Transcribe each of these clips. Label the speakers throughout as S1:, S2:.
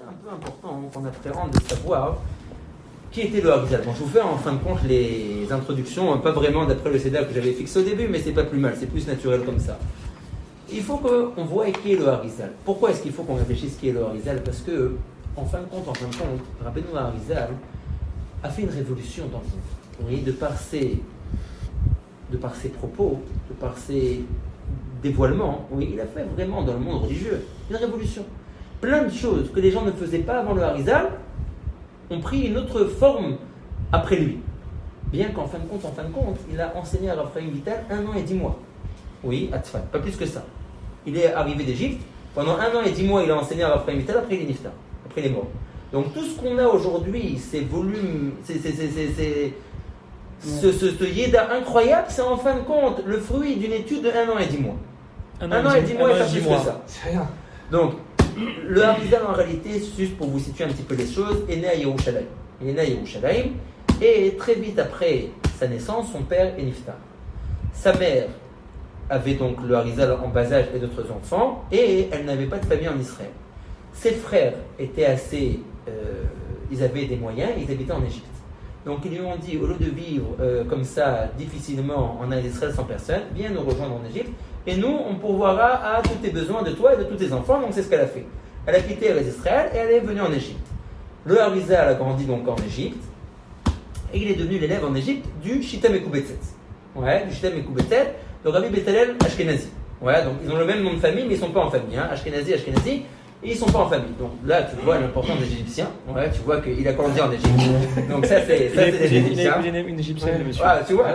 S1: un peu important qu'on appréhende de savoir qui était le Harizal. Bon, je vous fais en fin de compte les introductions, pas vraiment d'après le Seder que j'avais fixé au début, mais c'est pas plus mal, c'est plus naturel comme ça. Il faut qu'on voie qui est le Harizal. Pourquoi est-ce qu'il faut qu'on réfléchisse qui est le Harizal? Parce que, en fin de compte, Rabbeinu Harizal a fait une révolution dans le monde. Vous voyez, de par ses propos, de par ses dévoilements, oui, il a fait vraiment dans le monde religieux une révolution. Plein de choses que les gens ne faisaient pas avant le Harizal ont pris une autre forme après lui. Bien qu'en fin de compte, il a enseigné à Raphaël Vital 1 an et 10 mois. Oui, à Tzfat, pas plus que ça. Il est arrivé d'Égypte, pendant 1 an et 10 mois, il a enseigné à Raphaël Vital, après il est niftar, après il est mort. Donc tout ce qu'on a aujourd'hui, ces volumes, ce yéda incroyable, c'est en fin de compte le fruit d'une étude de 1 an et 10 mois. 1 an et 10 mois et pas plus que ça.
S2: C'est rien.
S1: Donc, le Harizal en réalité, juste pour vous situer un petit peu les choses, est né à Yerushalayim. Il est né à Yerushalayim et très vite après sa naissance, son père est niftar. Sa mère avait donc le Harizal en bas âge et d'autres enfants et elle n'avait pas de famille en Israël. Ses frères étaient assez... ils avaient des moyens, ils habitaient en Égypte. Donc ils lui ont dit, au lieu de vivre comme ça difficilement en Israël sans personne, viens nous rejoindre en Égypte et nous on pourvoira à tous tes besoins de toi et de tous tes enfants. Donc c'est ce qu'elle a fait. Elle a quitté Israël et elle est venue en Égypte. Le Harizal a grandi donc en Égypte et il est devenu l'élève en Égypte du Shita Mekubetset. Ouais, du Shita Mekubetset, le Rabbi Betzalel Ashkenazi. Ouais, donc ils ont le même nom de famille mais ils ne sont pas en famille. Hein. Ashkenazi, et ils ne sont pas en famille. Donc là, tu vois l'importance des Égyptiens. Ouais, tu vois qu'il a grandi en Égypte. Donc ça, c'est des Égyptiens.
S3: Il a une Égyptienne, le monsieur.
S1: Ah, tu vois,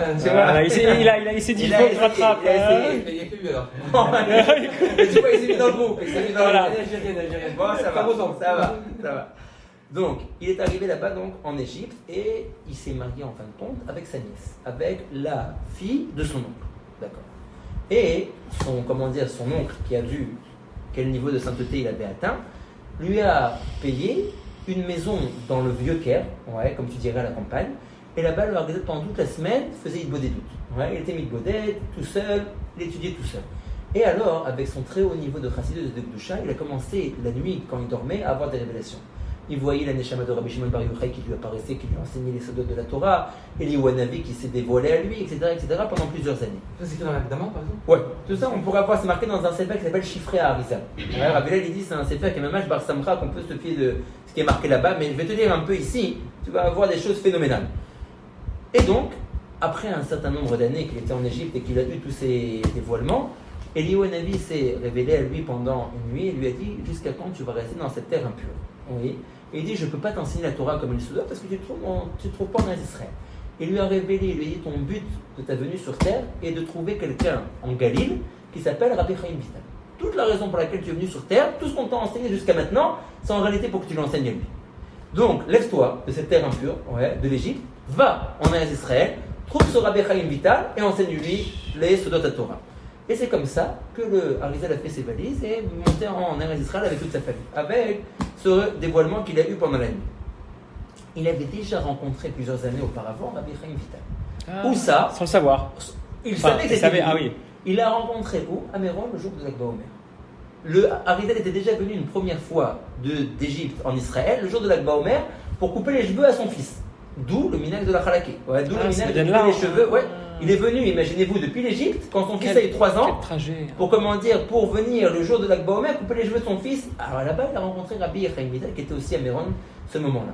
S3: Il s'est dit, il faut que je rattrape.
S2: Il n'y a que lui alors.
S1: Mais tu vois, il s'est mis dans le groupe. Il s'est mis dans
S3: Voilà.
S2: Algérienne.
S1: Bon, ça va. Donc, il est arrivé là-bas donc en Égypte et il s'est marié en fin de compte avec sa nièce, avec la fille de son oncle. D'accord. Et son oncle qui a vu quel niveau de sainteté il avait atteint, lui a payé une maison dans le vieux Caire, ouais, comme tu dirais à la campagne, et là-bas, le Harizal pendant toute la semaine faisait Hitbodedut. Ouais, il était Hitboded, tout seul, il étudiait tout seul. Et alors, avec son très haut niveau de chassidut de Kedusha, il a commencé la nuit, quand il dormait, à avoir des révélations. Il voyait la Neshama de Rabbi Shimon Bar Yochai qui lui apparaissait, qui lui enseignait les sodotes de la Torah, Eliyahu Hanavi qui s'est dévoilé à lui, etc., pendant plusieurs années.
S2: Ça, c'est que dans l'Akdama, par exemple?
S1: Ouais, tout ça, on pourrait voir, c'est marqué dans un sefer qui s'appelle Chiffré à Harizal. Ouais, Rabbi Hillel, il dit c'est un sefer qui est même Bar Samra, qu'on peut se fier de ce qui est marqué là-bas, mais je vais te dire un peu ici, tu vas voir des choses phénoménales. Et donc, après un certain nombre d'années qu'il était en Égypte et qu'il a eu tous ces dévoilements, Eliyahu Hanavi s'est révélé à lui pendant une nuit et lui a dit jusqu'à quand tu vas rester dans cette terre impure. Oui. Et il dit je ne peux pas t'enseigner la Torah comme il se doit parce que tu te trouves pas en Israël. Il lui a révélé, il lui a dit ton but de ta venue sur terre est de trouver quelqu'un en Galil qui s'appelle Rabbi Chaim Vital. Toute la raison pour laquelle tu es venu sur terre, tout ce qu'on t'a enseigné jusqu'à maintenant, c'est en réalité pour que tu l'enseignes à lui. Donc lève-toi de cette terre impure, ouais, de l'Égypte, va en Israël, trouve ce Rabbi Chaim Vital et enseigne-lui les Sodot à Torah. Et c'est comme ça que le Harizal a fait ses valises et est monté en Israël avec toute sa famille, avec ce dévoilement qu'il a eu pendant la nuit. Il avait déjà rencontré plusieurs années auparavant Rabbi Chaim Vital. Où ça?
S3: Sans le savoir.
S1: Il savait que c'était lui.
S3: Ah oui.
S1: Il l'a rencontré où? À Méron, le jour de l'Akba Omer. Le Harizal était déjà venu une première fois d'Égypte en Israël, le jour de l'Akba Omer, pour couper les cheveux à son fils. D'où le minhag de la Khalaké. Ouais, d'où le minhag de couper les cheveux. Ouais. Il est venu, imaginez-vous, depuis l'Égypte, quand son fils a eu 3 ans, pour venir le jour de l'Akba Omer, couper les cheveux de son fils. Alors là-bas, il a rencontré Rabbi Chaim Vital, qui était aussi à Méron ce moment-là.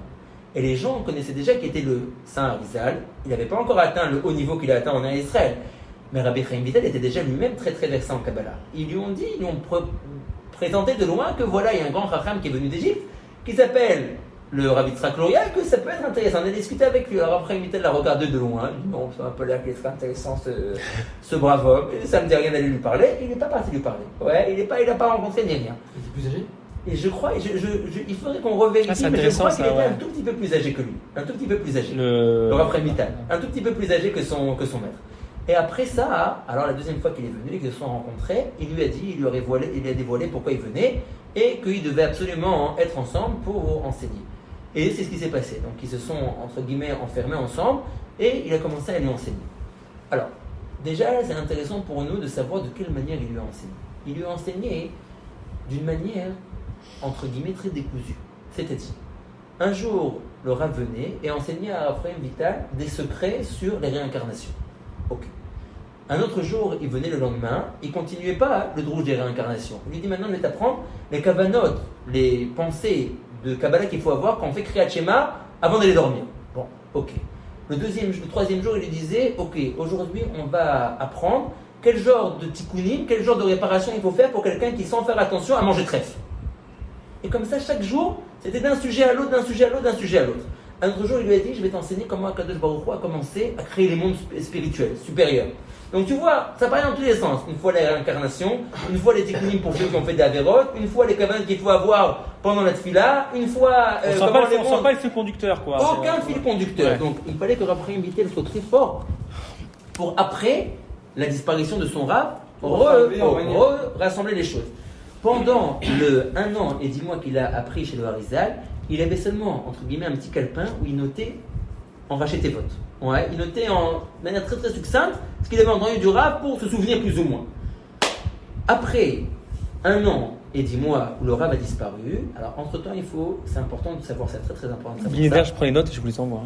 S1: Et les gens connaissaient déjà qui était le saint Harizal. Il n'avait pas encore atteint le haut niveau qu'il a atteint en Israël. Mais Rabbi Chaim Vital était déjà lui-même très très versé en Kabbalah. Ils lui ont présenté de loin que voilà, il y a un grand Chacham qui est venu d'Égypte, qui s'appelle le Rabbi Tzrak Luria, que ça peut être intéressant. On a discuté avec lui. Alors après, Vital l'a regardé de loin. Il dit non, ça m'a pas l'air qu'il serait intéressant ce brave homme. Et ça me dit rien d'aller lui parler. Il n'est pas parti lui parler. Ouais, il n'a pas rencontré ni rien.
S2: Il était plus âgé?
S1: Et je crois, il faudrait qu'on revérifie, mais je crois qu'il était un tout petit peu plus âgé que lui. Un tout petit peu plus âgé. Le Rabbi Vital. Un tout petit peu plus âgé que son maître. Et après ça, alors la deuxième fois qu'il est venu et qu'ils se sont rencontrés, il lui a dévoilé pourquoi il venait et qu'ils devaient absolument être ensemble pour enseigner. Et c'est ce qui s'est passé. Donc ils se sont, entre guillemets, enfermés ensemble et il a commencé à lui enseigner. Alors, déjà, c'est intéressant pour nous de savoir de quelle manière il lui a enseigné. Il lui a enseigné d'une manière, entre guillemets, très décousue. c'était dit. Un jour, le Rav venait et enseignait à Raphaël Vital des secrets sur les réincarnations. Ok. Un autre jour, il venait le lendemain, il continuait pas le drouge des réincarnations. Il lui dit maintenant, je vais t'apprendre les kavanot, les pensées de Kabbalah qu'il faut avoir quand on fait Kriyat Shema avant d'aller dormir. Bon, ok. Le troisième jour, il lui disait, ok, aujourd'hui, on va apprendre quel genre de tikkunim, quel genre de réparation il faut faire pour quelqu'un qui, sans faire attention, a mangé trèfle. Et comme ça, chaque jour, c'était d'un sujet à l'autre, d'un sujet à l'autre, d'un sujet à l'autre. Un autre jour, il lui a dit, je vais t'enseigner comment Akadosh Baruch Hu a commencé à créer les mondes spirituels, supérieurs. Donc tu vois, ça paraît dans tous les sens. Une fois la réincarnation, une fois les techniques pour ceux qui ont fait des avérotes, une fois les kavanot qu'il faut avoir pendant la tefila, une fois
S3: on sent pas le fil conducteur, quoi.
S1: Aucun fil conducteur. Ouais. Donc il fallait que Raphaël Vital soit très fort pour après la disparition de son Rav, rassembler les choses. Pendant le 1 an et 10 mois qu'il a appris chez le Harizal, il avait seulement, entre guillemets, un petit calepin où il notait en Rachet Tevot. Ouais, il notait de manière très très succincte ce qu'il avait entendu du Rav pour se souvenir plus ou moins. Après 1 an et 10 mois où le Rav a disparu, alors entre-temps, c'est important de savoir, c'est très très important.
S3: D'ailleurs, je prends les notes et je vous les envoie.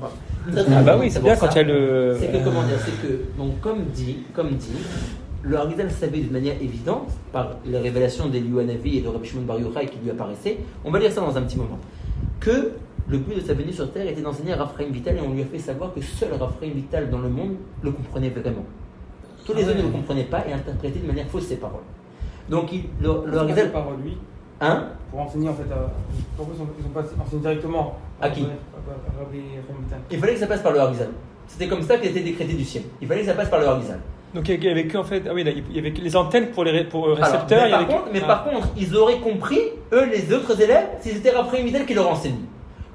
S3: Ah bah oui, c'est bien quand il y a le...
S1: C'est que, comment dire, c'est que, donc comme dit, le Harizal savait de manière évidente, par les révélations d'Eliyahu Hanavi et de Rabbi Shimon Bar Yochai qui lui apparaissaient, on va lire ça dans un petit moment, que le but de sa venue sur terre était d'enseigner à Raphaël Vital et on lui a fait savoir que seul Raphaël Vital dans le monde le comprenait vraiment. Tous les autres ne le comprenaient pas et interprétaient de manière fausse ses paroles. Donc le Harizal...
S2: par lui
S1: Hein?
S2: Pour enseigner en fait, pourquoi ils n'ont pas enseigné directement
S1: à qui? Il fallait que ça passe par le Harizal. C'était comme ça qu'il était décrété du ciel. Il fallait que ça passe par le Harizal.
S3: Donc il y avait que en fait, ah oui, il y avait les antennes pour les récepteurs.
S1: Alors, par contre, ils auraient compris, eux, les autres élèves, si c'était Raphaël Vital qui leur enseignait.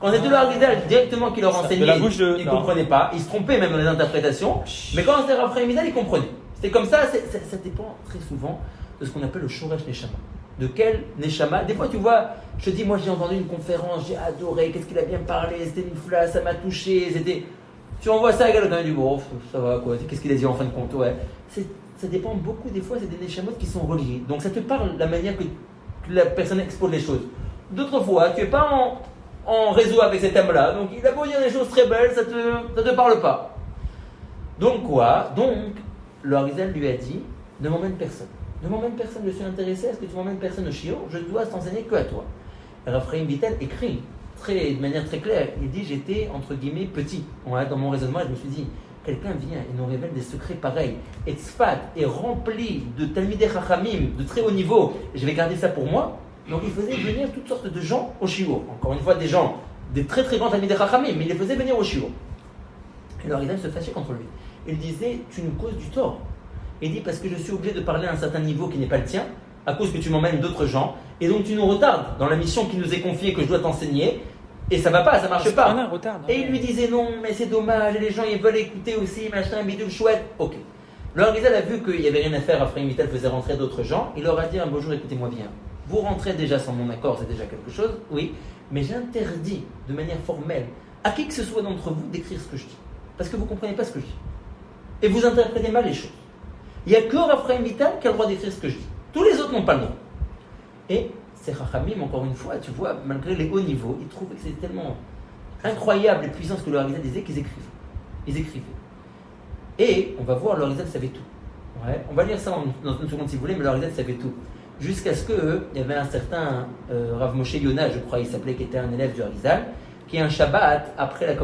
S1: Quand c'était le Harizal directement qui leur enseignait, ils ne comprenaient pas. Ils se trompaient même dans les interprétations. Mais quand c'était Raphaël Vital, ils comprenaient. C'était comme ça. Ça dépend très souvent de ce qu'on appelle le Shoresh Neshama. De quel Neshama? Des fois, tu vois, je te dis, moi j'ai entendu une conférence, j'ai adoré, qu'est-ce qu'il a bien parlé, c'était une flash, ça m'a touché, c'était. Tu envoies ça à Galop, tu dis, bon, ça va quoi, qu'est-ce qu'il a dit en fin de compte? Ouais. Ça dépend beaucoup, des fois, c'est des Neshamot qui sont reliés. Donc ça te parle la manière que la personne expose les choses. D'autres fois, tu n'es pas en réseau avec cet homme-là, donc il a beau dire des choses très belles, ça te parle pas. Donc quoi? Donc, le Harizal lui a dit, ne m'emmène personne. Ne m'emmène personne, je suis intéressé à ce que tu m'emmènes personne au Shiur, je dois t'enseigner que à toi. Et Raphaël Vital écrit de manière très claire, il dit j'étais entre guillemets petit. Dans mon raisonnement, je me suis dit, quelqu'un vient et nous révèle des secrets pareils. Et Tzfat est rempli de Talmidei Chachamim de très haut niveau, et je vais garder ça pour moi. Donc il faisait venir toutes sortes de gens au Shiur. Encore une fois, des très très grands Talmidei Chachamim, mais il les faisait venir au Shiur. Et le Harizal se fâchait contre lui. Il disait, tu nous causes du tort. Il dit parce que je suis obligé de parler à un certain niveau qui n'est pas le tien, à cause que tu m'emmènes d'autres gens, et donc tu nous retardes dans la mission qui nous est confiée que je dois t'enseigner, et ça va pas, ça marche pas. Et il lui disait non, mais c'est dommage, et les gens ils veulent écouter aussi, machin, bidule chouette. Ok. Le Harizal a vu qu'il n'y avait rien à faire, Raphaël Vital faisait rentrer d'autres gens, il leur a dit un beau jour, écoutez-moi bien, vous rentrez déjà sans mon accord, c'est déjà quelque chose, oui, mais j'interdis de manière formelle à qui que ce soit d'entre vous d'écrire ce que je dis, parce que vous ne comprenez pas ce que je dis, et vous interprétez mal les choses. Il n'y a que Raphaël Vital qui a le droit d'écrire ce que je dis. Tous les autres n'ont pas le droit. Et ces Chachamim, encore une fois, tu vois, malgré les hauts niveaux, ils trouvaient que c'était tellement incroyable et puissant ce que le Harizal disait qu'ils écrivaient. Ils écrivaient. Et on va voir, le Harizal savait tout. Ouais. On va lire ça dans une seconde si vous voulez, mais le Harizal savait tout. Jusqu'à ce qu'il y avait un certain Rav Moshe Yonah, je crois, il s'appelait, qui était un élève du Harizal, qui un Shabbat, après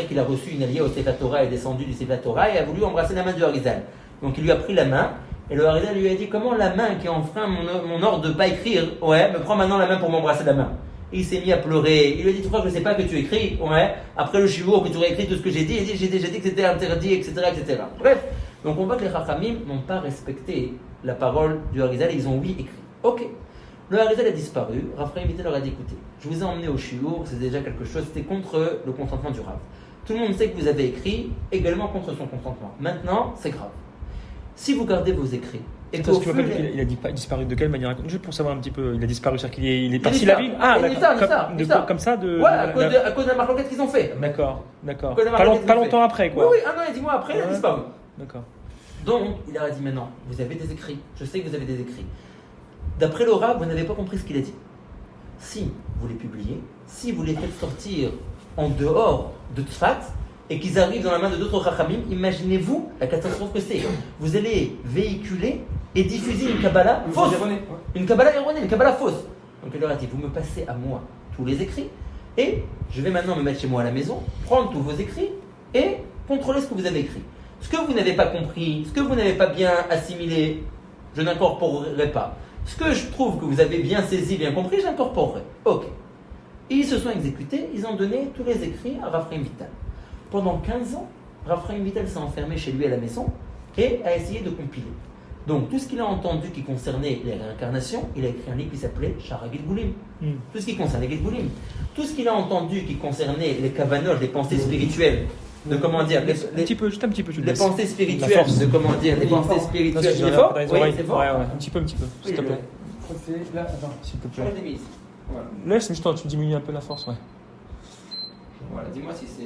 S1: qu'il a reçu une aliyah au Sefer Torah, est descendu du Sefer Torah et a voulu embrasser la main du Harizal. Donc il lui a pris la main, et le Harizal lui a dit, comment la main qui enfreint mon ordre de ne pas écrire, me prend maintenant la main pour m'embrasser la main. Et il s'est mis à pleurer. Il lui a dit, tu crois que je ne sais pas que tu écris, après le shiur, que tu aurais écrit tout ce que j'ai dit, il dit, j'ai déjà dit que c'était interdit, etc., etc. Bref, donc on voit que les Chachamim n'ont pas respecté la parole du Harizal, et ils ont écrit. Ok. Le Harizal a disparu, Raphaël Vital leur a dit, écoutez, je vous ai emmené au shiur, c'est déjà quelque chose, c'était contre le consentement du Rav. Tout le monde sait que vous avez écrit, également contre son consentement. Maintenant, c'est grave. Si vous gardez vos écrits et que
S3: il a disparu de quelle manière? Juste pour savoir un petit peu, il a disparu, c'est-à-dire qu'il est parti la ville. Ah, comme ça de.
S1: Ouais, à cause de la marloquette qu'ils ont fait.
S3: D'accord. Pas longtemps après, quoi.
S1: Oui, 1 an et 10 mois après, il a disparu.
S3: D'accord.
S1: Donc, il leur a dit maintenant, vous avez des écrits. Je sais que vous avez des écrits. D'après Laura, vous n'avez pas compris ce qu'il a dit. Si vous les publiez. Si vous les faites sortir en dehors de Tzfat et qu'ils arrivent dans la main de d'autres Chachamim, imaginez-vous la catastrophe que c'est. Vous allez véhiculer et diffuser une Kabbalah fausse. Une Kabbalah erronée, une Kabbalah fausse. Donc il leur a dit, vous me passez à moi tous les écrits et je vais maintenant me mettre chez moi à la maison, prendre tous vos écrits et contrôler ce que vous avez écrit. Ce que vous n'avez pas compris, ce que vous n'avez pas bien assimilé, je n'incorporerai pas. Ce que je trouve que vous avez bien saisi, bien compris, j'incorporerai. Ok. Et ils se sont exécutés, ils ont donné tous les écrits à Raphaël Vital. Pendant 15 ans, Raphaël Vital s'est enfermé chez lui à la maison et a essayé de compiler. Donc tout ce qu'il a entendu qui concernait les réincarnations, il a écrit un livre qui s'appelait Shara Gilgulim. Tout ce qui concernait les Gilgulim. Tout ce qu'il a entendu qui concernait les kavanot, les pensées spirituelles, de comment dire,
S3: juste un petit peu,
S1: les pensées spirituelles, de comment dire, les pensées spirituelles. C'est fort?
S3: Oui, c'est fort. Un petit peu, s'il te plaît.
S2: C'est là, attends,
S3: s'il te plaît.
S1: Voilà.
S3: Laisse, mais tu diminues un peu la force, ouais.
S1: Voilà, dis-moi si c'est...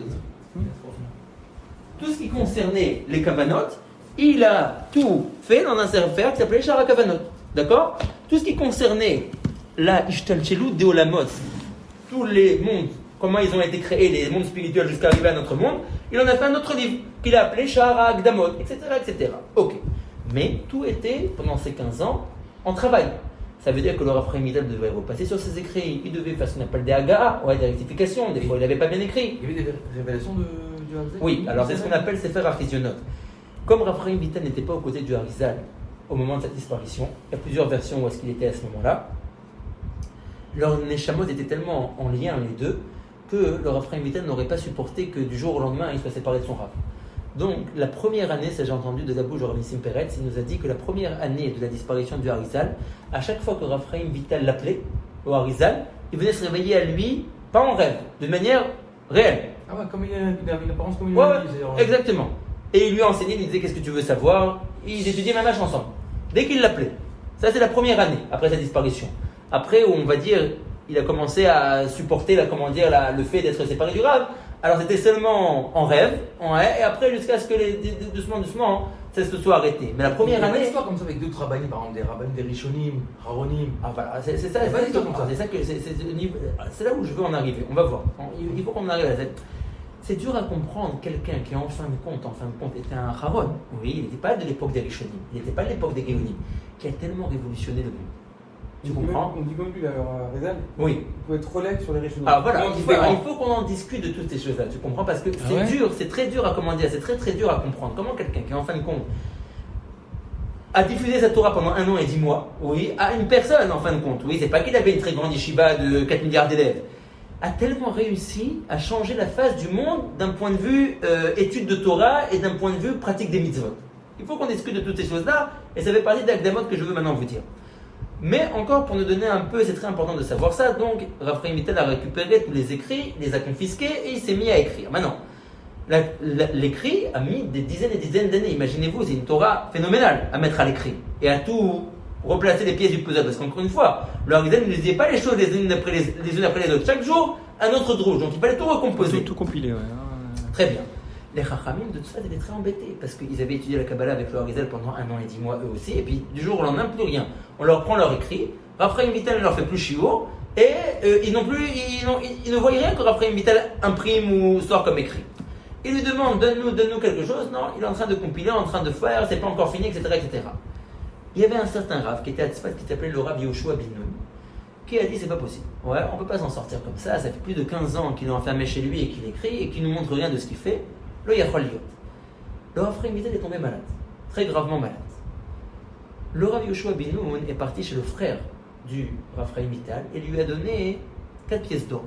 S1: Tout ce qui concernait les kavanot, il a tout fait dans un serveur qui s'appelait Shara Kavanot. D'accord? Tout ce qui concernait la Ishtalchelut de Olamot, tous les mondes, comment ils ont été créés, les mondes spirituels jusqu'à arriver à notre monde, il en a fait un autre livre qu'il a appelé Shara Agdamot, etc., etc. Ok. Mais tout était, pendant ces 15 ans, en travail. Ça veut dire que le Raphaël Vital devait repasser sur ses écrits, il devait faire ce qu'on appelle des hagas, des rectifications, des fois il n'avait pas bien écrit.
S4: Il y avait des révélations du Harizal?
S1: Oui, alors c'est ce qu'on appelle Sefer Afisionot. Comme Raphaël Vital n'était pas aux côtés du Harizal au moment de sa disparition, il y a plusieurs versions où est-ce qu'il était à ce moment-là, leurs neshamot étaient tellement en lien les deux que le Raphaël Vital n'aurait pas supporté que du jour au lendemain il soit séparé de son Rav. Donc la première année, ça j'ai entendu de la bouche de Rav Nissim Peretz, il nous a dit que la première année de la disparition du Harizal, à chaque fois que Raphaël Vital l'appelait au Harizal, il venait se réveiller à lui, pas en rêve, de manière réelle.
S4: Ah ouais, comme il a une apparence comme une
S1: ouais, exactement. Et il lui a enseigné, il lui disait qu'est-ce que tu veux savoir, ils étudiaient même âge ensemble. Dès qu'il l'appelait. Ça c'est la première année, après sa disparition. Après, on va dire, il a commencé à supporter le fait d'être séparé du Rav. Alors c'était seulement en rêve, et après jusqu'à ce que doucement, ça se soit arrêté. Mais la première année...
S4: Il y a une histoire comme ça avec d'autres rabbinim, par exemple des rabbinim, des rishonim, haronim.
S1: Ah voilà, c'est ça, c'est là où je veux en arriver. On va voir. Il faut qu'on arrive à ça. C'est dur à comprendre quelqu'un qui en fin de compte était un haron. Oui, il n'était pas de l'époque des rishonim, il n'était pas de l'époque des géonim, qui a tellement révolutionné le monde. Tu comprends?
S2: On dit comme lui d'ailleurs, Rezal.
S1: Oui.
S2: Il faut être relais sur les régions.
S1: Ah voilà, il faut qu'on en discute de toutes ces choses-là, tu comprends? Parce que c'est dur, c'est très dur à c'est très très dur à comprendre. Comment quelqu'un qui en fin de compte a diffusé sa Torah pendant 1 an et 10 mois, oui, à une personne en fin de compte, oui, c'est pas qu'il avait une très grande yeshiva de 4 milliards d'élèves, a tellement réussi à changer la face du monde d'un point de vue étude de Torah et d'un point de vue pratique des mitzvot. Il faut qu'on discute de toutes ces choses-là, et ça fait partie d'Akdamot que je veux maintenant vous dire. Mais encore pour nous donner un peu, c'est très important de savoir ça, donc Raphaël Vital a récupéré tous les écrits, les a confisqués et il s'est mis à écrire. Maintenant, l'écrit a mis des dizaines et des dizaines d'années. Imaginez-vous, c'est une Torah phénoménale à mettre à l'écrit et à tout replacer les pièces du puzzle. Parce qu'encore une fois, le Harizal ne disait pas les choses les unes après les autres. Chaque jour, un autre drouge. Donc il fallait tout recomposer.
S3: Tout compiler, ouais.
S1: Très bien. Les Chachamim de tout ça étaient très embêtés parce qu'ils avaient étudié la Kabbalah avec le Harizal pendant 1 an et 10 mois eux aussi, et puis du jour au lendemain, plus rien. On leur prend leur écrit, Raphaël Vital ne leur fait plus shiur, et ils ne voient rien que Raphaël Vital imprime ou sort comme écrit. Ils lui demandent, donne-nous quelque chose, non, il est en train de compiler, en train de faire, c'est pas encore fini, etc., etc. Il y avait un certain Rav qui était à Tzfat qui s'appelait le Rav Yoshua Ben Nun, qui a dit c'est pas possible. Ouais, on peut pas s'en sortir comme ça fait plus de 15 ans qu'il est enfermé chez lui et qu'il écrit et qu'il nous montre rien de ce qu'il fait. Le Yachol Liot. Le Raphaël Vital est tombé malade, très gravement malade. Le Rav Yoshua Ben Nun est parti chez le frère du Raphaël Vital et lui a donné 4 pièces d'or.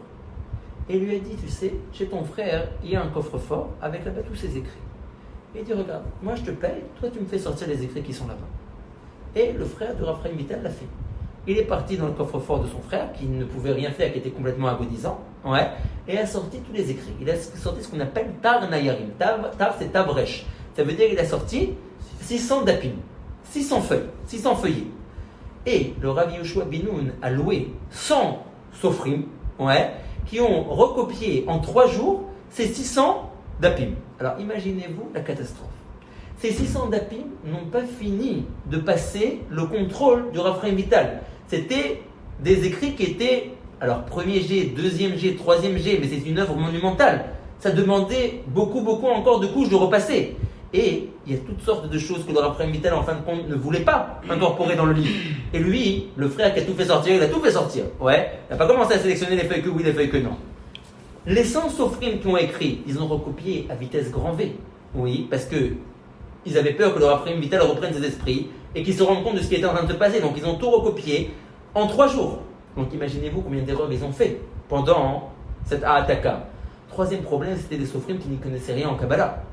S1: Et lui a dit, tu sais, chez ton frère, il y a un coffre-fort avec là-bas tous ses écrits. Et il dit, regarde, moi je te paye, toi tu me fais sortir les écrits qui sont là-bas. Et le frère de Raphaël Vital l'a fait. Il est parti dans le coffre-fort de son frère, qui ne pouvait rien faire, qui était complètement agonisant, et a sorti tous les écrits. Il a sorti ce qu'on appelle Tar Nayarim. Tar, c'est Tavresh. Ça veut dire qu'il a sorti 600 dapim, 600 feuilles, 600 feuillets. Et le Rav Yoshua Ben Nun a loué 100 sofrim, qui ont recopié en 3 jours ces 600 dapim. Alors imaginez-vous la catastrophe. Ces 600 dapim n'ont pas fini de passer le contrôle du Raphaël Vital. C'était des écrits qui étaient Alors, premier jet, deuxième jet, troisième jet, mais c'est une œuvre monumentale. Ça demandait beaucoup encore de couches de repasser. Et il y a toutes sortes de choses que le Rav Chaim Vital, en fin de compte, ne voulait pas incorporer dans le livre. Et lui, le frère qui a tout fait sortir, il a tout fait sortir. Ouais, il n'a pas commencé à sélectionner les feuilles que oui, les feuilles que non. Les 100 soprim qui ont écrit, ils ont recopié à vitesse grand V. Oui, parce que ils avaient peur que le Rav Chaim Vital reprenne ses esprits et qu'ils se rendent compte de ce qui était en train de se passer. Donc ils ont tout recopié en 3 jours. Donc imaginez-vous combien d'erreurs ils ont fait pendant cette Ahataka. Troisième problème, c'était des soprim qui n'y connaissaient rien en Kabbalah.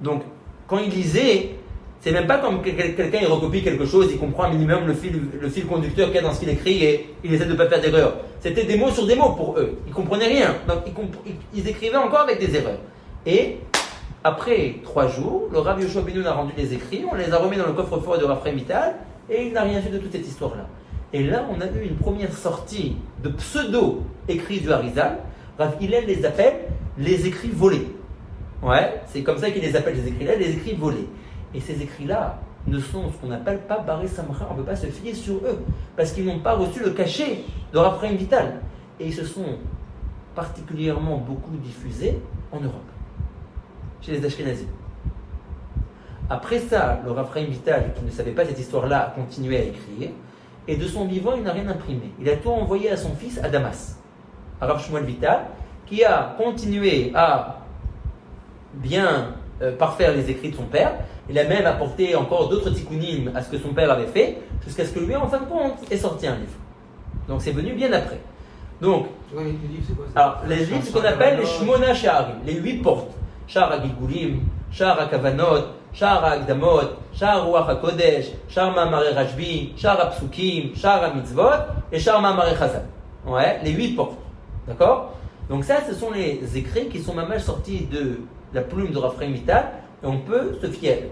S1: Donc quand ils lisaient, c'est même pas comme quelqu'un il recopie quelque chose, il comprend un minimum le fil conducteur qu'il y a dans ce qu'il écrit et il essaie de ne pas faire d'erreur. C'était des mots sur des mots pour eux. Ils comprenaient rien. Donc ils écrivaient encore avec des erreurs. Et après 3 jours, le Rav Yoshua Ben Nun a rendu les écrits, on les a remis dans le coffre-fort de Rav Chaim Vital et il n'a rien su de toute cette histoire-là. Et là, on a eu une première sortie de pseudo-écrits du Harizal. Rav Hillel les appelle les écrits volés. Ouais, c'est comme ça qu'il les appelle, les écrits-là, les écrits volés. Et ces écrits-là ne sont ce qu'on n'appelle pas Baré Samra, on ne peut pas se fier sur eux, parce qu'ils n'ont pas reçu le cachet de Rav Chaim Vital. Et ils se sont particulièrement beaucoup diffusés en Europe, chez les Ashkenazim. Après ça, le Rav Chaim Vital, qui ne savait pas cette histoire-là, a continué à écrire, et de son vivant, il n'a rien imprimé. Il a tout envoyé à son fils, à Damas, à Rav Shmuel Vital, qui a continué à bien parfaire les écrits de son père. Il a même apporté encore d'autres tikkunim à ce que son père avait fait, jusqu'à ce que lui, en fin de compte, ait sorti un livre. Donc c'est venu bien après. Donc,
S2: les livres, c'est quoi ça?
S1: Alors, les livres, c'est ce qu'on appelle les Shmona Sha'arim, les 8 portes. Sha'ar HaGilgulim, Sha'ar HaKavanot, Sha'ar HaAkdamot, Sha'ar Ruach HaKodesh, Sha'ar Ma'amare Rashbi, Sha'ar HaPsukim, Sha'ar HaMitzvot et Sha'ar Ma'amare Chazal. Ouais, les 8 portes. D'accord? Donc ça, ce sont les écrits qui sont même sortis de la plume de Rav Chaim Vital, et on peut se fier à eux.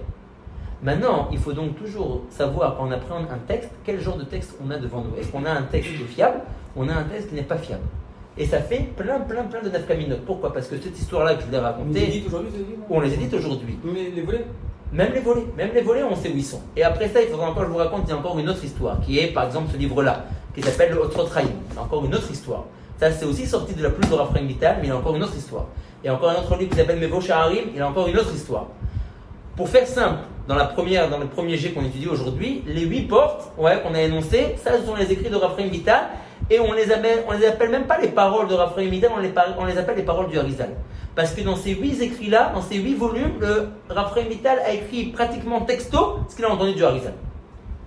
S1: Maintenant, il faut donc toujours savoir, quand on appréhende un texte, quel genre de texte on a devant nous. Est-ce qu'on a un texte qui est fiable, ou on a un texte qui n'est pas fiable? Et ça fait plein de nafkaminot. Pourquoi? Parce que cette histoire-là que je vous ai racontée,
S2: On les édite aujourd'hui, c'est dit?
S1: on les édite aujourd'hui.
S2: Mais les volets?
S1: Même les volets, on sait où ils sont. Et après ça, il faudra encore, je vous raconte, il y a encore une autre histoire, qui est par exemple ce livre-là, qui s'appelle le Otrot Chaim. C'est encore une autre histoire. Ça, c'est aussi sorti de la plume de Rav Chaim Vital, mais il y a encore une autre histoire. Et encore un autre livre qui s'appelle Mevo Sha'arim, il a encore une autre histoire. Pour faire simple, dans le premier jet qu'on étudie aujourd'hui, les 8 portes qu'on a énoncées, ça ce sont les écrits de Rav Chaim Vital, et on les appelle même pas les paroles de Rav Chaim Vital, on les appelle les paroles du Harizal. Parce que dans ces 8 écrits-là, dans ces 8 volumes, le Rav Chaim Vital a écrit pratiquement texto ce qu'il a entendu du Harizal.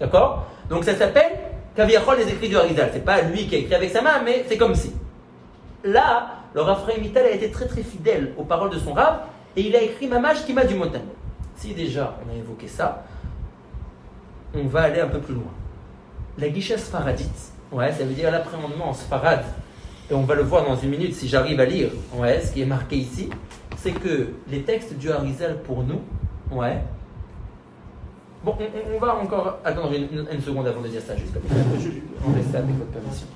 S1: D'accord? Donc ça s'appelle Kaviachol les écrits du Harizal. C'est pas lui qui a écrit avec sa main, mais c'est comme si. Là, le Rav Chaim Vital a été très fidèle aux paroles de son Rav, et il a écrit Mamash Kima du Montagne. Si déjà on a évoqué ça, on va aller un peu plus loin. La guicha sfaradite, ça veut dire l'appréhendement en sfarad, et on va le voir dans une minute si j'arrive à lire, ce qui est marqué ici, c'est que les textes du Harizal pour nous, bon, on va encore attendre une seconde avant de dire ça, juste comme ça, on laisse ça avec votre permission.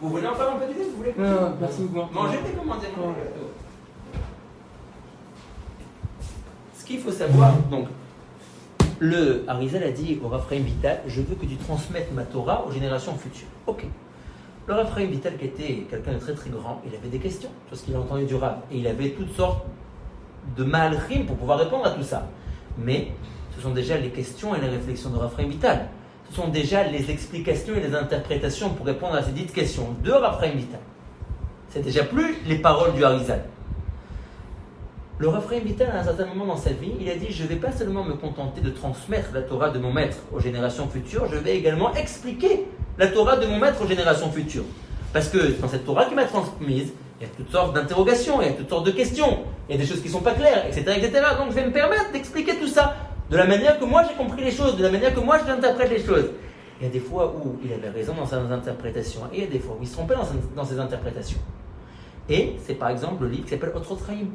S1: Vous voulez encore un peu d'idée? Vous voulez?
S2: Non, merci beaucoup.
S1: Mangez des commentaires. Ce qu'il faut savoir, donc, le Harizal a dit au Rav Chaim Vital, je veux que tu transmettes ma Torah aux générations futures. Ok. Le Rav Chaim Vital, qui était quelqu'un de très grand, il avait des questions sur ce qu'il a entendu du Rav. Et il avait toutes sortes de malchim pour pouvoir répondre à tout ça. Mais ce sont déjà les questions et les réflexions de Rav Chaim Vital. Ce sont déjà les explications et les interprétations pour répondre à ces dites questions de Rav Chaim Vital. C'est déjà plus les paroles du Harizal. Le Rav Chaim Vital, à un certain moment dans sa vie, il a dit, je ne vais pas seulement me contenter de transmettre la Torah de mon maître aux générations futures, je vais également expliquer la Torah de mon maître aux générations futures. Parce que dans cette Torah qui m'a transmise, il y a toutes sortes d'interrogations, il y a toutes sortes de questions, il y a des choses qui ne sont pas claires, etc., etc. Donc je vais me permettre d'expliquer tout ça de la manière que moi j'ai compris les choses, de la manière que moi j'interprète les choses. Il y a des fois où il avait raison dans ses interprétations, et il y a des fois où il se trompait dans ses interprétations. Et c'est par exemple le livre qui s'appelle Otrot Chaim.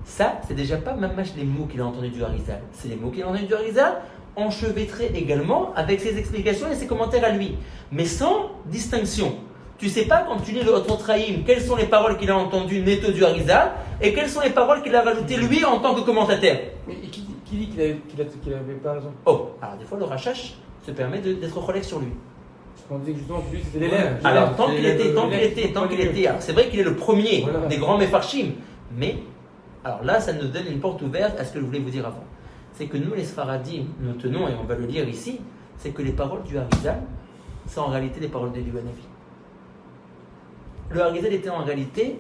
S1: Ça, c'est déjà pas même les mots qu'il a entendus du Harizal. C'est les mots qu'il a entendus du Harizal, enchevêtrés également avec ses explications et ses commentaires à lui. Mais sans distinction. Tu sais pas, quand tu lis le Otrot Chaim, quelles sont les paroles qu'il a entendues netto du Harizal et quelles sont les paroles qu'il a rajoutées lui en tant que commentateur.
S2: Mais qui dit qu'il avait pas raison?
S1: Oh, alors des fois le Rachash se permet d'être relève sur lui.
S2: On disait que justement, lui, c'était l'élève.
S1: Alors, tant qu'il était, alors, c'est vrai qu'il est le premier des grands Mefarshim, mais, alors là, ça nous donne une porte ouverte à ce que je voulais vous dire avant. C'est que nous, les Sfaradim, nous tenons, et on va le lire ici, c'est que les paroles du Harizal sont en réalité les paroles d'Eliyahu Hanavi. Le Harizal était en réalité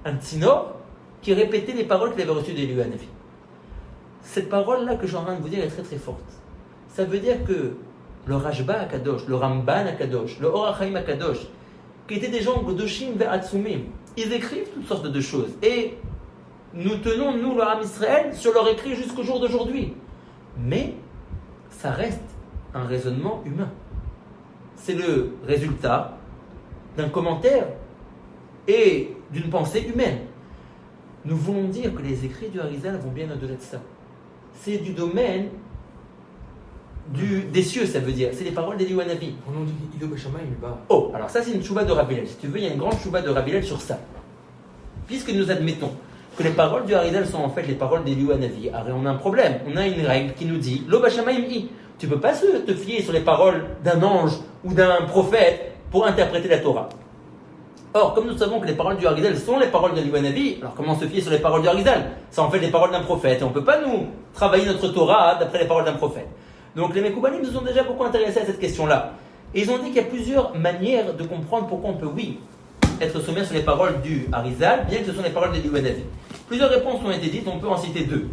S1: un tsinor qui répétait les paroles qu'il avait reçues d'Eliyahu Hanavi. Cette parole-là que je suis en train de vous dire est très très forte. Ça veut dire que le Rashba Akadosh, le Ramban Akadosh, le Or HaChaim Akadosh, qui étaient des gens Godoshim ve'atzumim, ils écrivent toutes sortes de choses. Et nous tenons, nous, le Ham Israël, sur leur écrit jusqu'au jour d'aujourd'hui. Mais ça reste un raisonnement humain. C'est le résultat d'un commentaire et d'une pensée humaine. Nous voulons dire que les écrits du Harizal vont bien au-delà de ça. C'est du domaine des cieux, ça veut dire. C'est les paroles d'Eliyahu Hanavi.
S4: On dit Ido Beshamaim, mais pas.
S1: Oh, alors ça c'est une chouva de Rabbi Hillel. Si tu veux, il y a une grande chouva de Rabbi Hillel sur ça. Puisque nous admettons que les paroles du Harizal sont en fait les paroles d'Eliyahu Hanavi, alors on a un problème. On a une règle qui nous dit Lo Beshamaim I. Tu ne peux pas te fier sur les paroles d'un ange ou d'un prophète pour interpréter la Torah. Or, comme nous savons que les paroles du Harizal sont les paroles d'Eliyahu Hanavi, alors comment se fier sur les paroles du Harizal? C'est en fait les paroles d'un prophète. Et on ne peut pas nous travailler notre Torah d'après les paroles d'un prophète. Donc les Mekoubalim nous ont déjà beaucoup intéressés à cette question-là. Et ils ont dit qu'il y a plusieurs manières de comprendre pourquoi on peut, oui, être sommaire sur les paroles du Harizal, bien que ce sont les paroles d'Eliyahu Hanavi. Plusieurs réponses ont été dites, on peut en citer deux.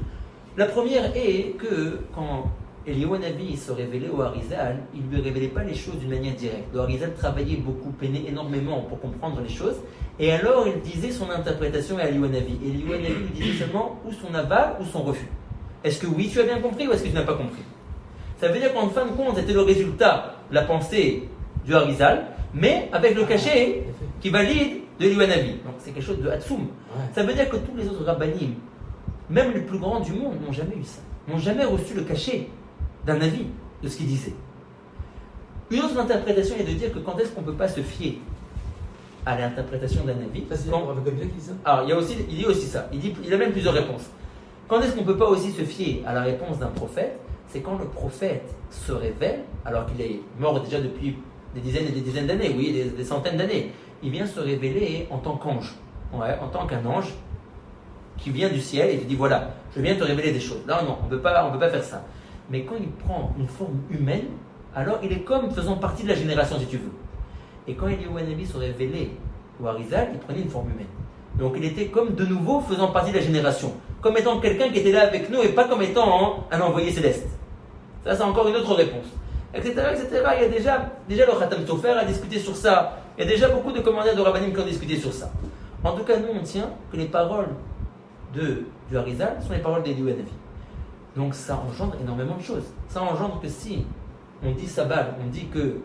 S1: La première est que quand Eliyahu Hanavi se révélait au Harizal, il ne lui révélait pas les choses d'une manière directe. Le Harizal travaillait beaucoup, peinait énormément pour comprendre les choses, et alors il disait son interprétation à Eliyahu Hanavi. Et Eliyahu Hanavi lui disait seulement ou son aval ou son refus. Est-ce que oui, tu as bien compris ou est-ce que tu n'as pas compris? Ça veut dire qu'en fin de compte, c'était le résultat, la pensée du Harizal, mais avec le cachet qui valide de Eliyahu Hanavi. Donc c'est quelque chose de Hatsoum. Ça veut dire que tous les autres rabbanim, même les plus grands du monde, n'ont jamais eu ça. N'ont jamais reçu le cachet d'un avis de ce qu'il disait. Une autre interprétation est de dire que quand est-ce qu'on ne peut pas se fier à l'interprétation d'un avis.
S4: Ça, c'est avec Gabriel qui dit ça.
S1: Alors, il dit aussi ça. Il a même plusieurs réponses. Quand est-ce qu'on ne peut pas aussi se fier à la réponse d'un prophète? C'est quand le prophète se révèle, alors qu'il est mort déjà depuis des dizaines et des dizaines d'années, oui, des centaines d'années. Il vient se révéler en tant qu'ange, en tant qu'un ange qui vient du ciel et qui dit voilà, je viens te révéler des choses. Là, non, on ne peut pas faire ça. Mais quand il prend une forme humaine, alors il est comme faisant partie de la génération, si tu veux. Et quand Eliyahu Hanavi se révélait au Harizal, il prenait une forme humaine. Donc il était comme de nouveau faisant partie de la génération, comme étant quelqu'un qui était là avec nous et pas comme étant un envoyé céleste. Ça, c'est encore une autre réponse. Etc., etc. Il y a déjà le Khatam Sofer a discuté sur ça. Il y a déjà beaucoup de commentaires de Rabbanim qui ont discuté sur ça. En tout cas, nous, on tient que les paroles du Harizal sont les paroles d'Eliyahu Hanavi. Donc ça engendre énormément de choses. Ça engendre que si on dit Sabal, on dit que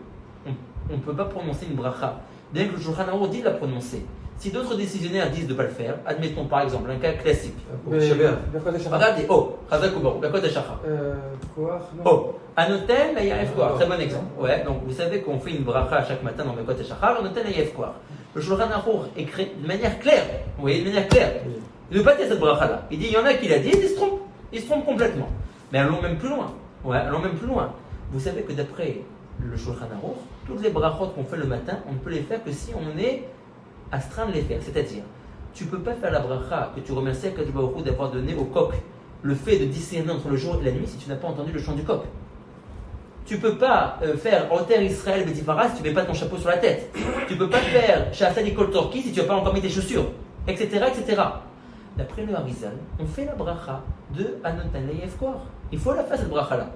S1: on ne peut pas prononcer une bracha, bien que le Shulchan Aruch dit de la prononcer. Si d'autres décisionnaires disent de ne pas le faire, admettons par exemple un cas classique. Regardez, Chazak ou Baruch, Bakot Hashachar. Anoten la Yaef Koar, très bon exemple. Ouais, donc vous savez qu'on fait une bracha chaque matin dans Bakot Hashachar, Anoten la Yaef Koar. Le Shulchan Aruch écrit de manière claire, vous voyez, de manière claire. Il ne veut pas dire cette bracha-là. Il dit, il y en a qui l'a dit, ils se trompent complètement. Mais allons même plus loin. Vous savez que d'après le Shulchan Aruch, toutes les brachot qu'on fait le matin, on ne peut les faire que si on est astreint de les faire. C'est-à-dire, tu ne peux pas faire la bracha que tu remercies à Kadosh Baruch Hu d'avoir donné au coq le fait de discerner entre le jour et la nuit si tu n'as pas entendu le chant du coq. Tu ne peux pas faire Oter Israël Betifara si tu ne mets pas ton chapeau sur la tête. Tu ne peux pas faire Sha'asa Nikol Torki si tu n'as pas encore mis tes chaussures, etc., etc. D'après le Harizal, on fait la bracha de Anotan Le'Yev Koar. Il faut la faire cette bracha-là.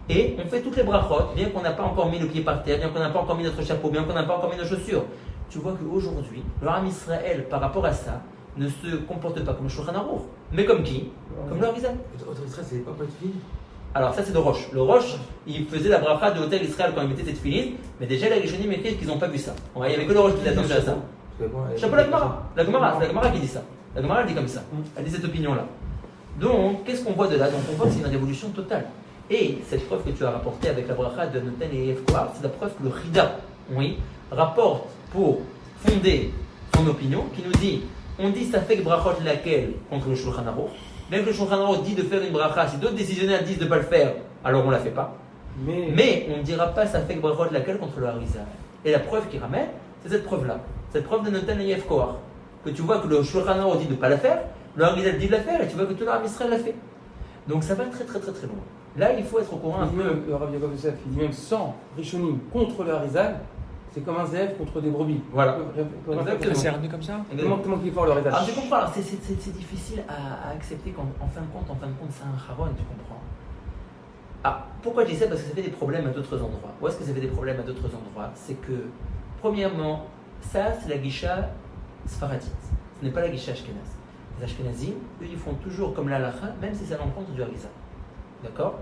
S1: Et on fait toutes les brachot, bien qu'on n'a pas encore mis le pied par terre, bien qu'on n'a pas encore mis notre chapeau, bien qu'on n'a pas encore mis nos chaussures. Tu vois qu'aujourd'hui, le Ham Israël, par rapport à ça, ne se comporte pas comme le Shulchan Aruch, mais comme qui? Comme le Harizal.
S4: Oter Israël, c'est pas de tefilin.
S1: Alors ça c'est de Roche. Le Roche, il faisait la bracha de Oter Israël quand il mettait cette tefilin, mais déjà les Rishonim écrivent qu'ils n'ont pas vu ça. Il n'y avait que le Roche qui faisait attention à ça. Chapeau la Gemara. La Gemara qui dit ça. La Gemara elle dit comme ça. Elle dit cette opinion-là. Donc, qu'est-ce qu'on voit de là? Donc on voit que c'est une révolution totale. Et cette preuve que tu as rapportée avec la bracha de Noten et Efkoar, c'est la preuve que le Rida, oui, rapporte pour fonder son opinion, qui nous dit, on dit ça fait que brachot laquelle contre le Shulchan Aruch. Même que le Shulchan Aruch dit de faire une bracha, si d'autres décisionnaires disent de ne pas le faire, alors on ne la fait pas. Mais on ne dira pas ça fait brachot laquelle contre le Harizal. Et la preuve qu'il ramène, c'est cette preuve-là. Cette preuve de Notan Yef Kohar. Que tu vois que le Shulchan Aruch dit de ne pas la faire, le Harizal dit de la faire, et tu vois que tout le Ham Israël l'a fait. Donc ça va très très très très loin. Là, il faut être au courant un peu.
S2: Le Rav Yaakov Yosef, il dit même sans Rishonim contre le Harizal, c'est comme un zèbre contre des brebis.
S1: Voilà.
S3: C'est revenu comme ça.
S2: Comment il est fort le Harizal?
S1: Alors je comprends, alors, c'est difficile à accepter qu'en fin de compte, c'est un Haron, tu comprends. Ah, pourquoi je dis ça? Parce que ça fait des problèmes à d'autres endroits. Où est-ce que ça fait des problèmes à d'autres endroits? C'est que, premièrement, ça c'est la Gisha Sfaradite. Ce n'est pas la Gisha Ashkenaz. Les Ashkenazim, eux, ils font toujours comme la Lacha, même si c'est à l'encontre du Harizal. D'accord?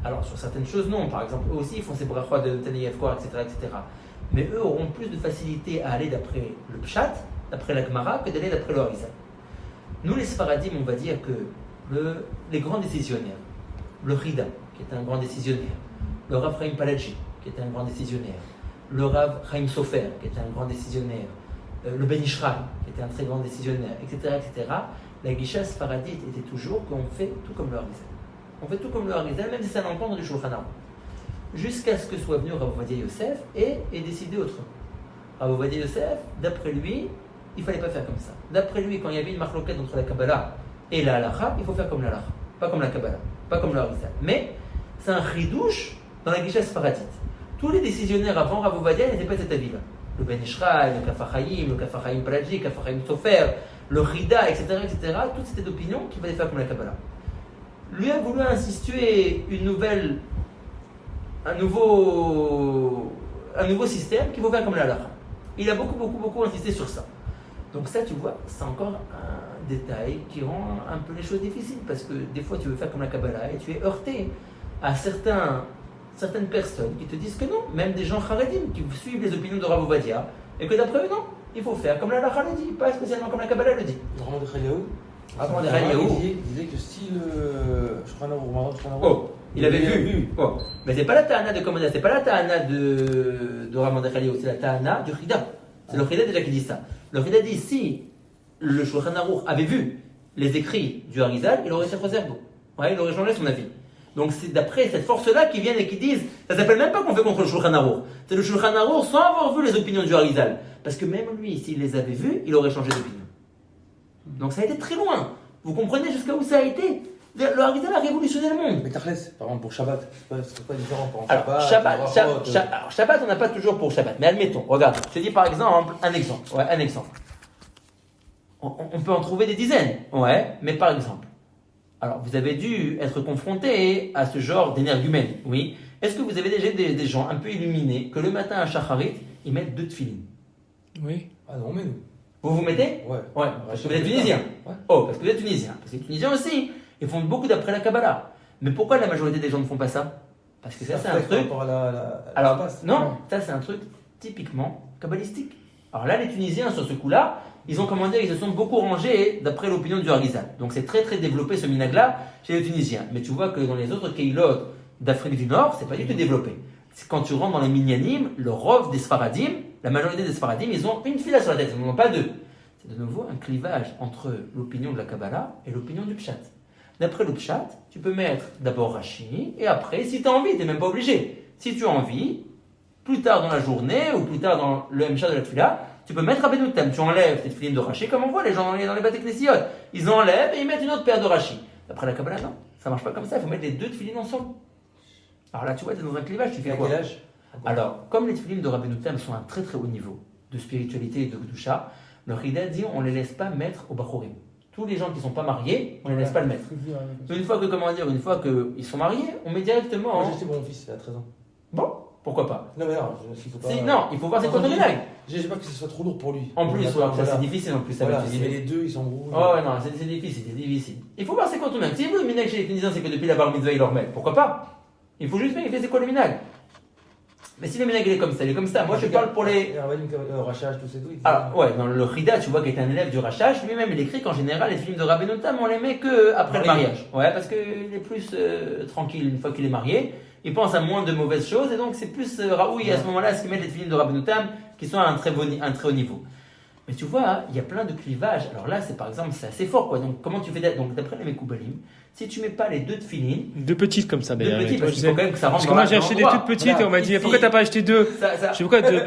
S1: Alors, sur certaines choses, non. Par exemple, eux aussi, ils font ces brachot de Taneyev Kohar, etc., etc. Mais eux auront plus de facilité à aller d'après le Pshat, d'après la Gemara, que d'aller d'après le Harizal. Nous, les Sfaradim, on va dire que les grands décisionnaires, le Rida, qui était un grand décisionnaire, le Rav Chaim Paladji, qui était un grand décisionnaire, le Rav Chaim Sofer, qui était un grand décisionnaire, le Ben Ishraï, qui était un très grand décisionnaire, etc., etc., la Gisha Sfaradite était toujours qu'on fait tout comme le Harizal. On fait tout comme le Harizal, même si c'est à l'encontre du Shulchan Aruch. Jusqu'à ce que soit venu Rav Ovadia Yosef et décidé autrement. Rav Ovadia Yosef, d'après lui, il ne fallait pas faire comme ça. D'après lui, quand il y avait une marloquette entre la Kabbalah et la Halacha, il faut faire comme la Halacha, pas comme la Kabbalah, pas comme le Harizal. Mais c'est un chidouche dans la Gisha Sfaradite. Tous les décisionnaires avant Rav Ovadia n'étaient pas de cet avis-là. Le Ben Ishraï, le Kaf HaChaim, le Kaf HaChaim Paladji, le Kaf HaChaim Sofer, le Rida, etc., toutes c'était d'opinion qu'il fallait faire comme la Kabbalah. Lui a voulu instituer un nouveau système qu'il faut faire comme la Halacha. Il a beaucoup insisté sur ça. Donc ça, tu vois, c'est encore un détail qui rend un peu les choses difficiles, parce que des fois, tu veux faire comme la Kabbalah et tu es heurté à certaines personnes qui te disent que non, même des gens charedim qui suivent les opinions de Rav Ovadia, et que d'après eux, non, il faut faire comme la Halacha le dit, pas spécialement comme la Kabbalah le dit.
S4: Ramon de Chaliaou
S1: Avant les Raliaou,
S4: il disait que si le Shulchan Aruch,
S1: il avait vu. Oh. Mais c'est pas la Ta'ana de Komada, c'est pas la Ta'ana de Ramon de Chaliaou, c'est la Ta'ana du Chida. C'est le Chida déjà qui dit ça. Le Chida dit si le Shulchan Aruch avait vu les écrits du Harizal, il aurait été réservé. Ouais, il aurait changé son avis. Donc c'est d'après cette force-là qu'ils viennent et qui disent, ça s'appelle même pas qu'on fait contre le Shulchan Aruch. C'est le Shulchan Aruch sans avoir vu les opinions du Harizal. Parce que même lui, s'il les avait vues, il aurait changé d'opinion. Donc ça a été très loin. Vous comprenez jusqu'à où ça a été? Le Harizal a révolutionné le monde.
S4: Mais Tachlès, par exemple pour Shabbat, c'est pas différent.
S1: Alors, Shabbat, on n'a pas toujours pour Shabbat. Mais admettons, regarde, je te dis par exemple un exemple. Ouais, un exemple. On peut en trouver des dizaines. Ouais, mais par exemple. Alors, vous avez dû être confronté à ce genre d'énergumène. Oui. Est-ce que vous avez déjà des gens un peu illuminés que le matin à Shacharit, ils mettent 2 tefilines?
S3: Oui.
S4: Ah non, mais nous.
S1: Vous mettez?
S4: Ouais.
S1: Ouais, parce que vous êtes tunisien.
S4: Ouais.
S1: Oh, parce que vous êtes tunisien. Parce que les tunisiens aussi, ils font beaucoup d'après la Kabbalah. Mais pourquoi la majorité des gens ne font pas ça? Parce que ça, c'est un truc. Alors, non, ça, c'est un truc typiquement kabbalistique. Alors là, les Tunisiens, sur ce coup-là, ils ont comment dire, ils se sont beaucoup rangés d'après l'opinion du Harizal. Donc c'est très très développé ce minag-là chez les Tunisiens. Mais tu vois que dans les autres keilot d'Afrique du Nord, c'est pas du tout développé. Quand tu rentres dans les minyanim, le rov des Sfaradim, la majorité des Sfaradim, ils ont une fila sur la tête, ils n'en ont pas 2. C'est de nouveau un clivage entre l'opinion de la Kabbalah et l'opinion du Pshat. D'après le Pshat, tu peux mettre d'abord Rashi, et après, si tu as envie, tu n'es même pas obligé. Si tu as envie, plus tard dans la journée, ou plus tard dans le Mshat de la Tfila, tu peux mettre Rabbeinu Tam. Tu enlèves tes filines de Rashi, comme on voit les gens dans les Bate Knessiyot. Ils enlèvent et ils mettent une autre paire de Rashi. D'après la Kabbalah, non, ça marche pas comme ça, il faut mettre les 2 filines ensemble. Alors là, tu vois, tu es dans un clivage, tu fais quoi?
S4: Quel âge?
S1: Alors, comme les tefilines de Rabbeinu Tam sont à un très très haut niveau de spiritualité et de Kedusha, le Rida dit on ne les laisse pas mettre au Bachorim. Tous les gens qui ne sont pas mariés, on ne les laisse pas le mettre. Une fois qu'ils sont mariés, on met directement.
S4: Moi, j'ai acheté pour mon fils, il a 13 ans.
S1: Bon, pourquoi pas?
S4: Non, mais non, il faut pas.
S1: Non, il faut voir ses comptes ménage.
S4: J'ai pas que ce soit trop lourd pour lui.
S1: En plus, ça c'est difficile en plus.
S4: Voilà, il met les 2, ils s'embrouillent.
S1: Oh ouais, non, c'est difficile. Il faut voir ses comptes ménage. Si vous, le minag chez les Tunisiens, c'est que depuis la bar mitzvah, il leur met. Pourquoi pas? Il faut juste voir, il fait c'est quoi le minag. Mais si le minag il est comme ça, moi je parle pour les.
S4: Rachage, tout c'est tout.
S1: Ah ouais, dans le Rida, tu vois qu'il est un élève du Rachage, lui-même il écrit qu'en général les films de Rabbeinu Tam, on les met que après le mariage. Ouais, parce qu'il est plus tranquille une fois qu'il est marié, il pense à moins de mauvaises choses et donc c'est plus Raoui à ce moment-là, ce qu'ils mettent les films de Rabbeinu Tam qui sont à un très haut niveau. Mais tu vois, il y a plein de clivages. Alors là, c'est par exemple, c'est assez fort, quoi. Donc, comment tu fais donc, d'après les Mekoubalim, si tu mets pas les 2 tefilines,
S3: Deux petites comme ça d'ailleurs.
S1: deux petites, parce qu'il faut quand même que ça rentre
S3: Parce que
S1: dans
S3: moi
S1: la-
S3: j'ai
S1: dans
S3: acheté des
S1: l'endroit.
S3: toutes petites
S1: Voilà.
S3: et on m'a dit
S1: Ici,
S3: pourquoi t'as pas acheté 2
S1: ça-
S3: Je sais pourquoi 2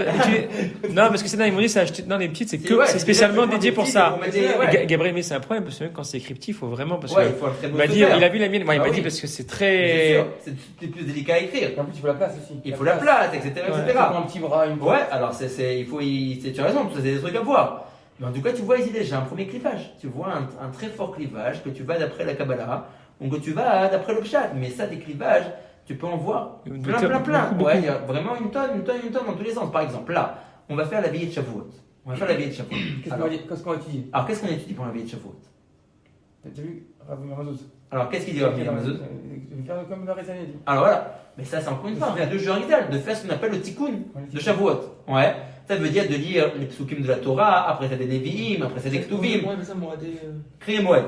S3: Non, parce que c'est dingue, ils m'ont dit c'est acheté. Non, les petites c'est
S1: Ouais,
S3: c'est spécialement
S1: déjà,
S3: dédié pour
S1: petites,
S3: ça.
S1: on met des- ouais.
S3: Gabriel, mais c'est un problème parce que même quand c'est écrit petit, il faut vraiment. Parce
S1: Ouais,
S3: que
S1: il faut un très beau
S3: il m'a dit,
S1: sourire.
S3: il a vu la mienne, moi il
S1: Ah
S3: m'a
S1: oui.
S3: dit parce que c'est
S1: C'est
S3: très.
S1: sûr, c'est plus délicat à écrire.
S2: Et en plus, il faut la place aussi.
S1: Il faut la place, etc.
S3: Ouais.
S2: Il
S1: etc.
S2: faut un petit bras, une
S1: Ouais, alors tu as raison, c'est des trucs à voir. Mais en tout cas, tu vois ici déjà un premier clivage. Tu vois un très fort clivage que tu vas d'après la Kabbalah, ou que tu vas d'après le Pshat. Mais ça, des clivages, tu peux en voir plein.
S3: Beaucoup.
S1: Ouais, il y a vraiment une tonne dans tous les sens. Par exemple, là, on va faire la veillée de Shavuot.
S2: Qu'est-ce qu'on va étudier?
S1: Alors, qu'est-ce qu'on étudie pour la veillée de Shavuot?
S2: T'as vu Rav Ramazos?
S1: Alors, qu'est-ce qu'il dit Rabbi Ramazos?
S2: Je vais faire comme le Rezan a dit.
S1: Alors voilà, mais ça c'est encore une fois un de jeu Arizal, de faire ce qu'on appelle le tikkun de Shavuot. Ouais, ça veut dire de lire les psukim de la Torah, après ça des Nevi'im, après ça des Ktuvim. Créer Moed.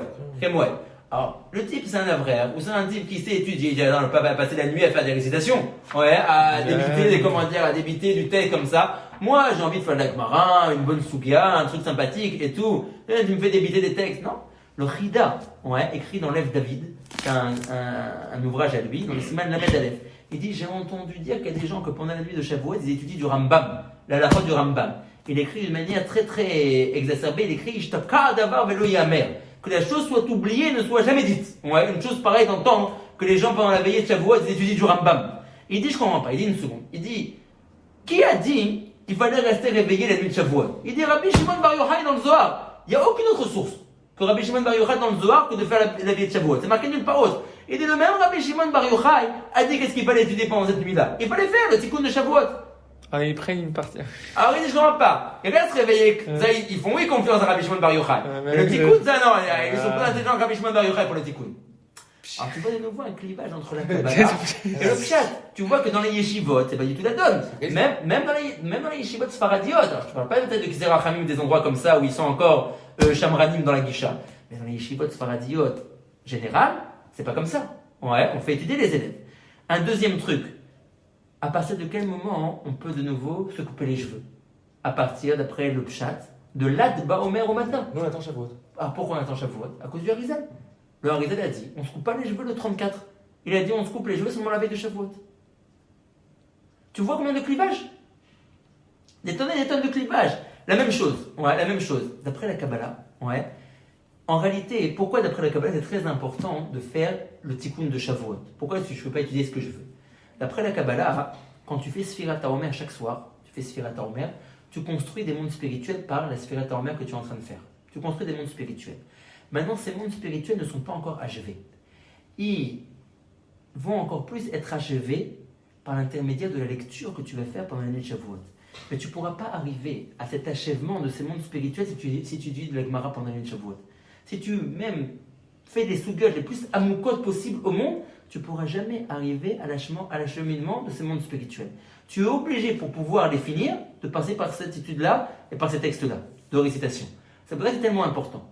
S1: Alors, le type c'est un avraire, ou c'est un type qui sait étudier, il va passer la nuit à faire des récitations, ouais, à débiter du texte comme ça. Moi j'ai envie de faire de la Gemara, une bonne soukia, un truc sympathique et tout. Et tu me fais débiter des textes, non? Le Rida, ouais, écrit dans l'Ev David, c'est un ouvrage à lui, dans le Siman Lamed Aleph. Il dit, j'ai entendu dire qu'il y a des gens que pendant la nuit de Shavuot, ils étudient du Rambam, la halakha du Rambam. Il écrit d'une manière très très exacerbée, il écrit, Ishtabka davar velo yamer, que la chose soit oubliée, ne soit jamais dite. Ouais, une chose pareille d'entendre que les gens pendant la veillée de Shavuot, ils étudient du Rambam. Il dit, je comprends pas, il dit une seconde, il dit, qui a dit qu'il fallait rester réveillé la nuit de Shavuot? Il dit, Rabbi Shimon Bar Yochai dans le Zohar, il n'y a aucune autre source que Rabbi Shimon Bar Yochai dans le Zohar que de faire la veillée de Shavuot. C'est marqué nulle part autre. Il dit le même Rabbi Shimon Bar Yochai a dit qu'est-ce qu'il fallait étudier pendant cette nuit-là. Il fallait faire le tikkun de Shavuot.
S3: Ah, ils prennent une partie.
S1: Alors il dit je comprends pas. Ils restent réveillés. Ça, ils font oui confiance à Rabbi Shimon Bar Yochai. Mais le tikkun, ça non, ils sont plus intelligents que Rabbi Shimon Bar Yochai pour le tikkun. Alors tu vois de nouveau un clivage entre la Kabbalah et le Pshat. Tu vois que dans les yeshivot, c'est pas du tout la donne. Même dans les yeshivot sfaradiotes, alors je parle pas peut-être de Kizer Rachamim, des endroits comme ça où ils sont encore Shamranim dans la Gisha. Mais dans les yeshivot sfaradiotes générales, c'est pas comme ça. Ouais, on fait étudier les élèves. Un deuxième truc, à partir de quel moment on peut de nouveau se couper les cheveux? À partir, d'après le Pshat, de l'Ad Baomer au matin.
S4: Nous on attend Shavuot.
S1: Ah, pourquoi on attend Shavuot? À cause du Harizal. Le Harizal a dit, on se coupe pas les cheveux le 34. Il a dit, on se coupe les cheveux seulement la veille de Shavuot. Tu vois combien de clivages? Des tonnes et des tonnes de clivages. La même chose, ouais, la même chose. D'après la Kabbalah, ouais. En réalité, pourquoi d'après la Kabbalah c'est très important de faire le tikkun de Shavuot? Pourquoi je ne peux pas étudier ce que je veux? D'après la Kabbalah, quand tu fais Sfirat HaOmer chaque soir, tu fais Sfirat HaOmer, tu construis des mondes spirituels par la Sfirat HaOmer que tu es en train de faire. Tu construis des mondes spirituels. Maintenant, ces mondes spirituels ne sont pas encore achevés. Ils vont encore plus être achevés par l'intermédiaire de la lecture que tu vas faire pendant l'année de Shavuot. Mais tu ne pourras pas arriver à cet achèvement de ces mondes spirituels si tu dis de la Gemara pendant l'année de Shavuot. Si tu même fais des sougades les plus amoukot possibles au monde, tu ne pourras jamais arriver à l'acheminement de ces mondes spirituels. Tu es obligé, pour pouvoir les finir, de passer par cette étude-là et par ces textes-là de récitation. C'est pour ça que c'est tellement important.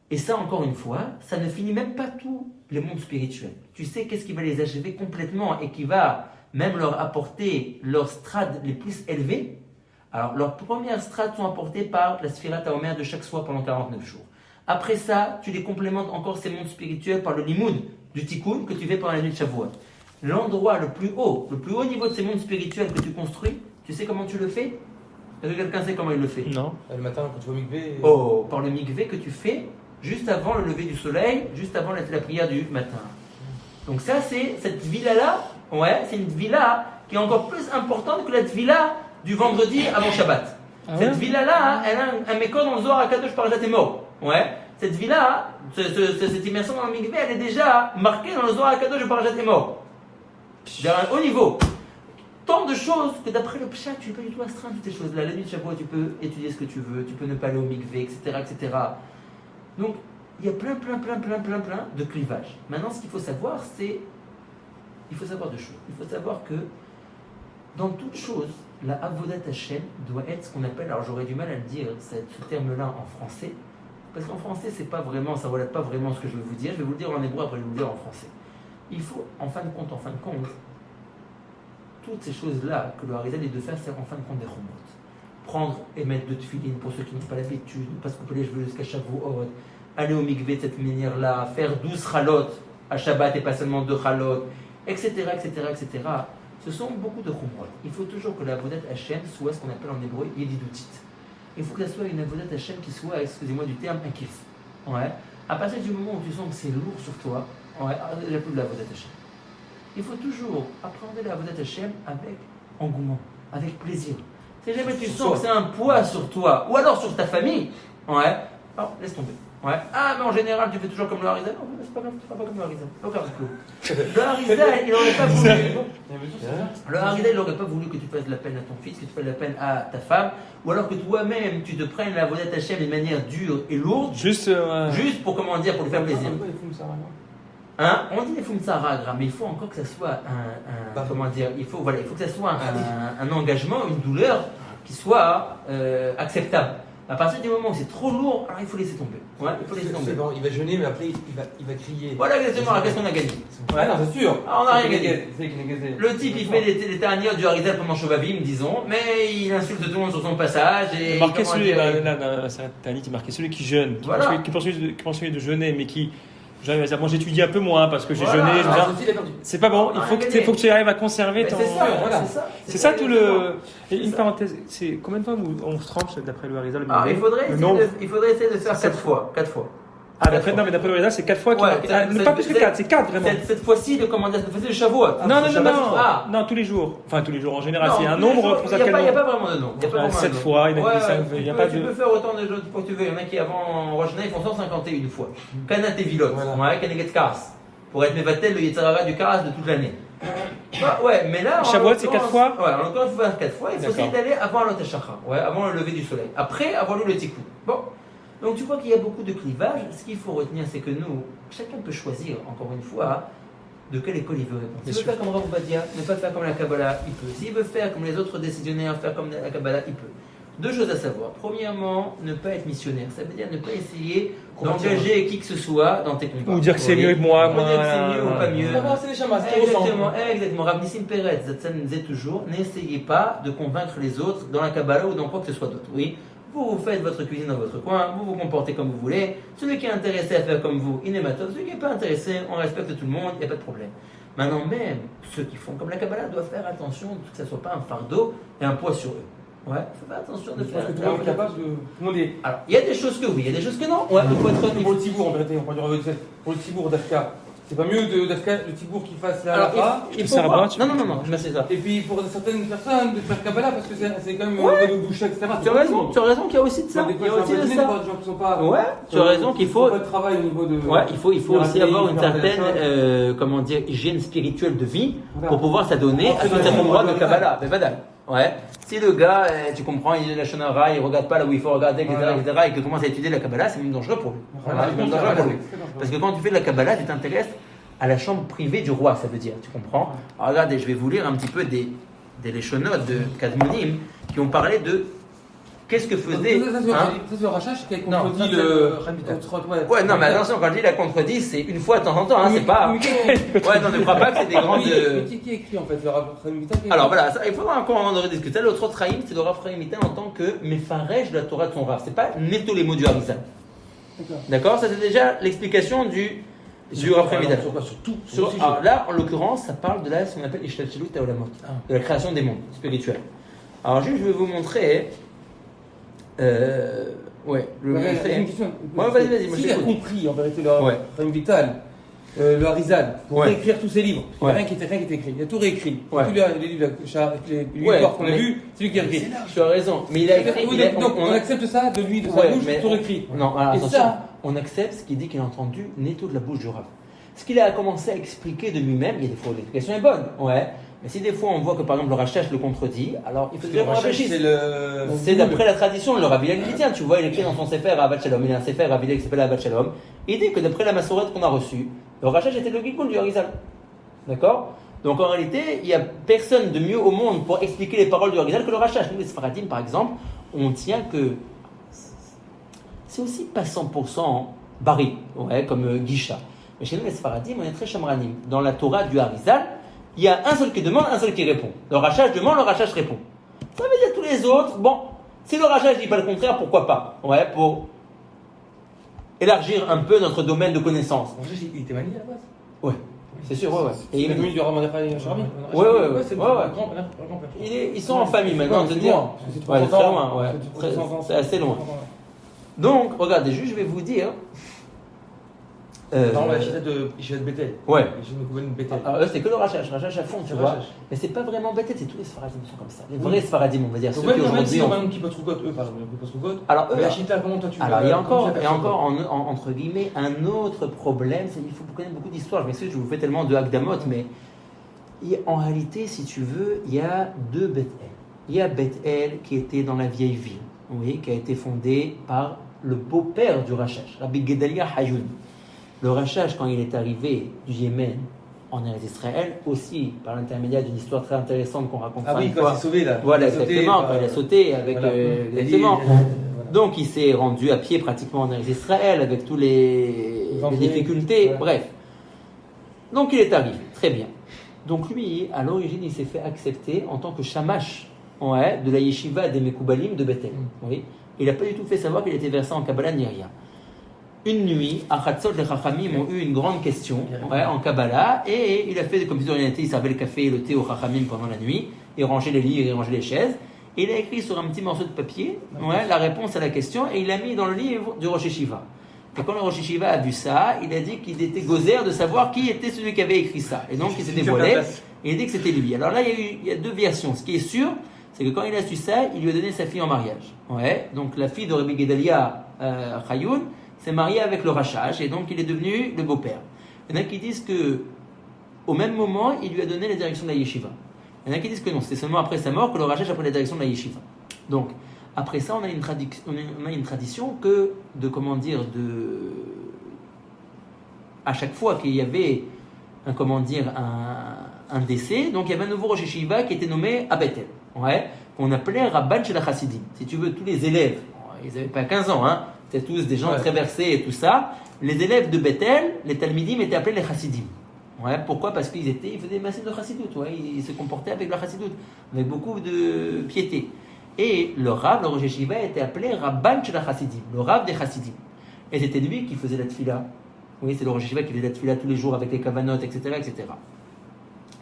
S1: Et ça, encore une fois, ça ne finit même pas tous les mondes spirituels. Tu sais qu'est-ce qui va les achever complètement et qui va même leur apporter leurs strades les plus élevées. Alors, leurs premières strades sont apportées par la Sfirat HaOmer de chaque soir pendant 49 jours. Après ça, tu les complémentes encore ces mondes spirituels par le limoud du tikkun que tu fais pendant la nuit de Shavuot. L'endroit le plus haut niveau de ces mondes spirituels que tu construis, tu sais comment tu le fais? Est-ce que quelqu'un sait comment il le fait?
S3: Non.
S4: Le matin quand tu vas au mikvé.
S1: Oh, par le mikvé que tu fais juste avant le lever du soleil, juste avant la prière du matin. Donc ça, c'est cette villa-là, ouais, c'est une villa qui est encore plus importante que la villa du vendredi avant Shabbat.
S3: Ah
S1: Cette
S3: ouais?
S1: villa-là, elle a un mécor dans le Zohar HaKadosh Parashat Emor. Ouais, cette villa, cette immersion dans le mikvé, elle est déjà marquée dans le Zohar HaKadosh Parashat Emor. D'un haut niveau. Tant de choses que d'après le Pshat, tu n'es pas du tout astreint toutes ces choses-là. La nuit de Shavuot, tu peux étudier ce que tu veux, tu peux ne pas aller au mikvé, etc., etc. Donc, il y a plein de clivages. Maintenant, ce qu'il faut savoir, c'est... Il faut savoir deux choses. Il faut savoir que, dans toute chose, la Avodat Hashem doit être ce qu'on appelle... Alors, j'aurais du mal à le dire, ce terme-là, en français. Parce qu'en français, c'est pas vraiment, ça ne relève pas vraiment ce que je vais vous dire. Je vais vous le dire en hébreu, après je vais vous le dire en français. Il faut, en fin de compte, toutes ces choses-là que le Harizal est de faire, c'est en fin de compte des remontes. prendre et mettre 2 tefilines pour ceux qui n'ont pas l'habitude, ne pas se couper les cheveux jusqu'à Shavuot, aller au mikvé de cette manière-là, faire 12 chalot à Shabbat et pas seulement 2 chalot, etc., etc., etc. Ce sont beaucoup de chumrot. Il faut toujours que la avodat Hashem soit ce qu'on appelle en hébreu yedidoutit. Il faut que ça soit une avodat Hashem qui soit, excusez-moi du terme, un kiff. Ouais. À partir du moment où tu sens que c'est lourd sur toi, ouais, il n'y a plus de la avodat Hashem. Il faut toujours appréhender la avodat Hashem avec engouement, avec plaisir. Si jamais tu sens que c'est un poids sur toi, ou alors sur ta famille, ouais, alors laisse tomber. Ouais. Ah, mais en général, tu fais toujours comme le Harizal. Non, c'est pas grave, tu feras pas comme le Harizal. Le Harizal, il n'aurait pas voulu. Le Harizal, il n'aurait pas voulu que tu fasses de la peine à ton fils, que tu fasses de la peine à ta femme, ou alors que toi-même, tu te prennes la avodat Hashem d'une manière dure et lourde, juste pour, comment dire, pour lui faire plaisir. Hein? On dit les Fumtsara, mais il faut encore que ça soit comment dire, il faut que ça soit un engagement, une douleur qui soit acceptable. À partir du moment où c'est trop lourd, alors il faut laisser tomber. Ouais, il faut laisser tomber.
S4: Bon, il va jeûner, mais après il va crier.
S1: Voilà exactement, alors qu'est-ce qu'on a gagné?
S2: Ah non, c'est sûr.
S1: Ah, on n'a rien gagné. Le type, il fait les tarnières du Harizal pendant Shovavim, disons, mais il insulte tout le monde sur son passage.
S3: Et marqué celui, là, il marquait celui qui jeûne,
S1: voilà.
S3: qui pense de jeûner, mais qui. J'arrive à dire, bon, j'étudie un peu moins parce que j'ai jeûné. C'est pas bon, il faut que tu arrives à conserver ton. C'est ça tout le. Et une parenthèse, c'est combien de temps on se tranche d'après le Harizal?
S1: Il faudrait essayer de faire 4 fois.
S3: Ah, d'après le Harizal, c'est 4 fois. Pas plus que 4, c'est 4 vraiment.
S1: Cette fois-ci, cette fois-ci, le Shavuot.
S3: Non, tous les jours. Enfin, tous les jours en général, c'est un nombre pour ça.
S1: Il n'y a pas vraiment de nom.
S3: 7 fois, il y en a qui 5.
S1: Tu peux faire autant de jours que tu veux. Il y en a qui avant Rosh Hashanah, ils font 151 fois. Kanat et Vilot, Kaneget Karas. Pour être Mevatel, le Yetzirara du Karas de toute l'année. Ouais, mais là.
S3: Shavuot, c'est 4 fois?
S1: Ouais, en l'occurrence, il faut faire 4 fois. Il faut essayer d'aller avant l'Ot HaShachar, avant le lever du soleil. Après, avoir lu le Tikkun. Bon. Donc tu vois qu'il y a beaucoup de clivages. Ce qu'il faut retenir, c'est que nous, chacun peut choisir, encore une fois, de quelle école il veut répondre. S'il veut faire comme Rav Ovadia, ne pas faire comme la Kabbalah, il peut. S'il veut faire comme les autres décisionnaires, faire comme la Kabbalah, il peut. 2 choses à savoir. Premièrement, ne pas être missionnaire. Ça veut dire ne pas essayer d'engager qui que ce soit dans tes combats.
S3: Ou dire que c'est mieux que moi.
S1: Ou dire que c'est mieux ou pas mieux.
S2: C'est les chamas,
S1: Exactement. Rav Nissim Peretz, Zatzan disait toujours, n'essayez pas de convaincre les autres dans la Kabbalah ou dans quoi que ce soit d'autre. Oui. Vous faites votre cuisine dans votre coin, vous vous comportez comme vous voulez. Celui qui est intéressé à faire comme vous, il est matos. Celui qui n'est pas intéressé, on respecte tout le monde, il n'y a pas de problème. Maintenant, même ceux qui font comme la Kabbalah doivent faire attention que ça ne soit pas un fardeau et un poids sur eux. Ouais, il faut faire attention de faire.
S2: Parce que tout le monde est capable de.
S1: Alors, il y a des choses que oui, il y a des choses que non. Ouais, il faut être
S2: pour le tibour, en vérité, on peut dire pour le tibour d'Afka. C'est pas mieux d'Afka, le tibour qui fasse la halakha.
S1: Il faut voir. Non, c'est ça.
S2: Et puis pour certaines personnes de faire Kabbalah parce que c'est quand même de boucher, etc.
S1: Tu as raison qu'il y a aussi de ça.
S2: Il y a aussi de ça. Des gens qui sont pas.
S1: Ouais, tu as raison qu'il faut.
S2: Pas de travail au niveau de.
S1: Ouais, il faut aussi avoir une certaine, comment dire, hygiène spirituelle de vie pour pouvoir s'adonner à tout cet endroit de Kabbalah. Mais badal. Ouais. Si le gars, tu comprends, il est la Shonara, il regarde pas là où il faut regarder, etc., et que commence à étudier la Kabbalah, c'est même dangereux pour lui. Parce que quand tu fais de la Kabbalah, tu t'intéresses à la chambre privée du roi, ça veut dire, tu comprends? Alors regardez, je vais vous lire un petit peu des leshonotes de Kadmonim qui ont parlé de qu'est-ce que faisait.
S2: Ça c'est le Rachash qui a contredit le.
S1: Ouais, non, mais attention, quand je dis la contredit, c'est une fois de temps en temps, hein, c'est pas. Ouais, non, ne crois pas que c'est des grandes.
S2: Mais qui écrit en fait le Rav Chaim Vital?
S1: Alors voilà, il faudra encore en rediscuter. L'autre Chaim, c'est le Rav Chaim Vital en tant que Mefaresh de la Torah de son Rav. C'est pas netto les mots du Harizal. D'accord? Ça c'est déjà l'explication du Rav Chaim Vital. Sur tout. Alors là, en l'occurrence, ça parle de ce qu'on appelle Ishtalshelut Haolamot, de la création des mondes spirituels. Alors juste, je vais vous montrer.
S2: Une question.
S1: Vas-y.
S2: S'il a compris en vérité le Chaim Vital, le Harizal, pour réécrire tous ses livres, il n'y a rien qui était écrit, il a tout réécrit. Tous les livres, les histoires qu'on a vus, c'est lui qui a écrit.
S1: Tu as raison, mais il a écrit.
S2: Donc on accepte ça de lui, de sa bouche, tout réécrit.
S1: Non, attention, on accepte ce qu'il dit qu'il a entendu netto de la bouche du Rav. Ce qu'il a commencé à expliquer de lui-même, il y a des fois où l'explication est bonne, mais si des fois on voit que par exemple le Rachash le contredit, alors il faut que réfléchisse. C'est d'après la tradition, le Rav Hillel qui tient, tu vois, il écrit dans son Sefer Ahavat Shalom, il a un Sefer Rav Hillel qui s'appelle Ahavat Shalom, il dit que d'après la Massorette qu'on a reçue, le Rachash était le Gikoun du Harizal. D'accord? Donc en réalité, il n'y a personne de mieux au monde pour expliquer les paroles du Harizal que le Rachash. Nous les Sfaradim par exemple, on tient que c'est aussi pas 100% Bari, comme Gisha. Mais chez nous les Sfaradim, on est très chamranim. Dans la Torah du Harizal, il y a un seul qui demande, un seul qui répond. Le Rachash demande, le Rachash répond. Ça veut dire tous les autres, bon, Si le rachat ne dit pas le contraire, pourquoi pas? Ouais, pour élargir un peu notre domaine de connaissance.
S2: Il était mani à la base?
S1: Ouais, c'est sûr, ouais.
S2: Et il est venu du Raman Ephraim Sharmi?
S1: Ouais. Ils sont en famille maintenant,
S2: c'est
S1: dire.
S2: loin.
S1: C'est très loin, ouais. C'est assez loin. Donc, regardez, juste je vais vous dire.
S2: Par exemple, la chita de Ishet Bethel.
S1: Ouais.
S2: Bethel.
S1: Alors eux, c'est que le rachach à fond, tu vois. Mais c'est pas vraiment Bethel, c'est tous les Sfaradim qui sont comme ça. Les vrais Sfaradim, on va dire.
S2: Donc, même si on va qui peut trouver eux, par exemple, qui peut trouver.
S1: Alors,
S2: la chita, comment toi tu
S1: alors, il y a encore entre guillemets, un autre problème, c'est qu'il faut connaître beaucoup d'histoires. Je m'excuse, je vous fais tellement de Hakdamot, mais en réalité, si tu veux, il y a deux Bethel. Il y a Bethel qui était dans la vieille ville, oui, qui a été fondée par le beau-père du rachach, Rabbi Gedalia Hayoun. Le rachach, quand il est arrivé du Yémen en Israël, aussi par l'intermédiaire d'une histoire très intéressante qu'on raconte
S2: une fois.
S1: Quand il s'est sauvé là. Voilà, exactement, quand il a sauté avec. Exactement. Donc il s'est rendu à pied pratiquement en Israël avec tous les difficultés. Ouais. Bref. Donc il est arrivé, très bien. Donc lui, à l'origine, il s'est fait accepter en tant que shamash de la yeshiva des Mekoubalim de Bethel. Oui. Il n'a pas du tout fait savoir qu'il était versé en Kabbalah ni rien. Une nuit, à Chatzot, les Chachamim ont eu une grande question en Kabbalah et il a fait comme si de rien n'était, il servait le café et le thé aux Chachamim pendant la nuit, il rangeait les livres, il rangeait les chaises et il a écrit sur un petit morceau de papier la réponse à la question et il l'a mis dans le livre du Rosh Yeshiva. Et quand le Rosh Yeshiva a vu ça, il a dit qu'il était gozer de savoir qui était celui qui avait écrit ça. Et donc il s'est dévoilé et il a dit que c'était lui. Alors là, il y a deux versions. Ce qui est sûr, c'est que quand il a su ça, il lui a donné sa fille en mariage. Donc la fille de Rabbi Gedalia Chayoun s'est marié avec le rachach et donc il est devenu le beau-père. Il y en a qui disent que au même moment, il lui a donné la direction de la yeshiva. Il y en a qui disent que non, c'était seulement après sa mort que le rachach a pris la direction de la yeshiva. Donc, après ça, on a une tradition que à chaque fois qu'il y avait un décès, donc il y avait un nouveau rosh yeshiva qui était nommé à Bethel, qu'on appelait Rabban Shel Chassidim. Si tu veux, tous les élèves, ils n'avaient pas 15 ans, c'était tous des gens très versés et tout ça. Les élèves de Bethel, les Talmidim, étaient appelés les Chassidim. Pourquoi? Parce qu'ils faisaient des massifs de Chassidout. Ils se comportaient avec la Chassidout, avec beaucoup de piété. Et le Rav, le Rosh Yeshiva, était appelé Rabban Shel Chassidim, le Rav des Chassidim. Et c'était lui qui faisait la tfila. Oui, c'est le Rosh Yeshiva qui faisait la tfila tous les jours avec les kavanot, etc., etc.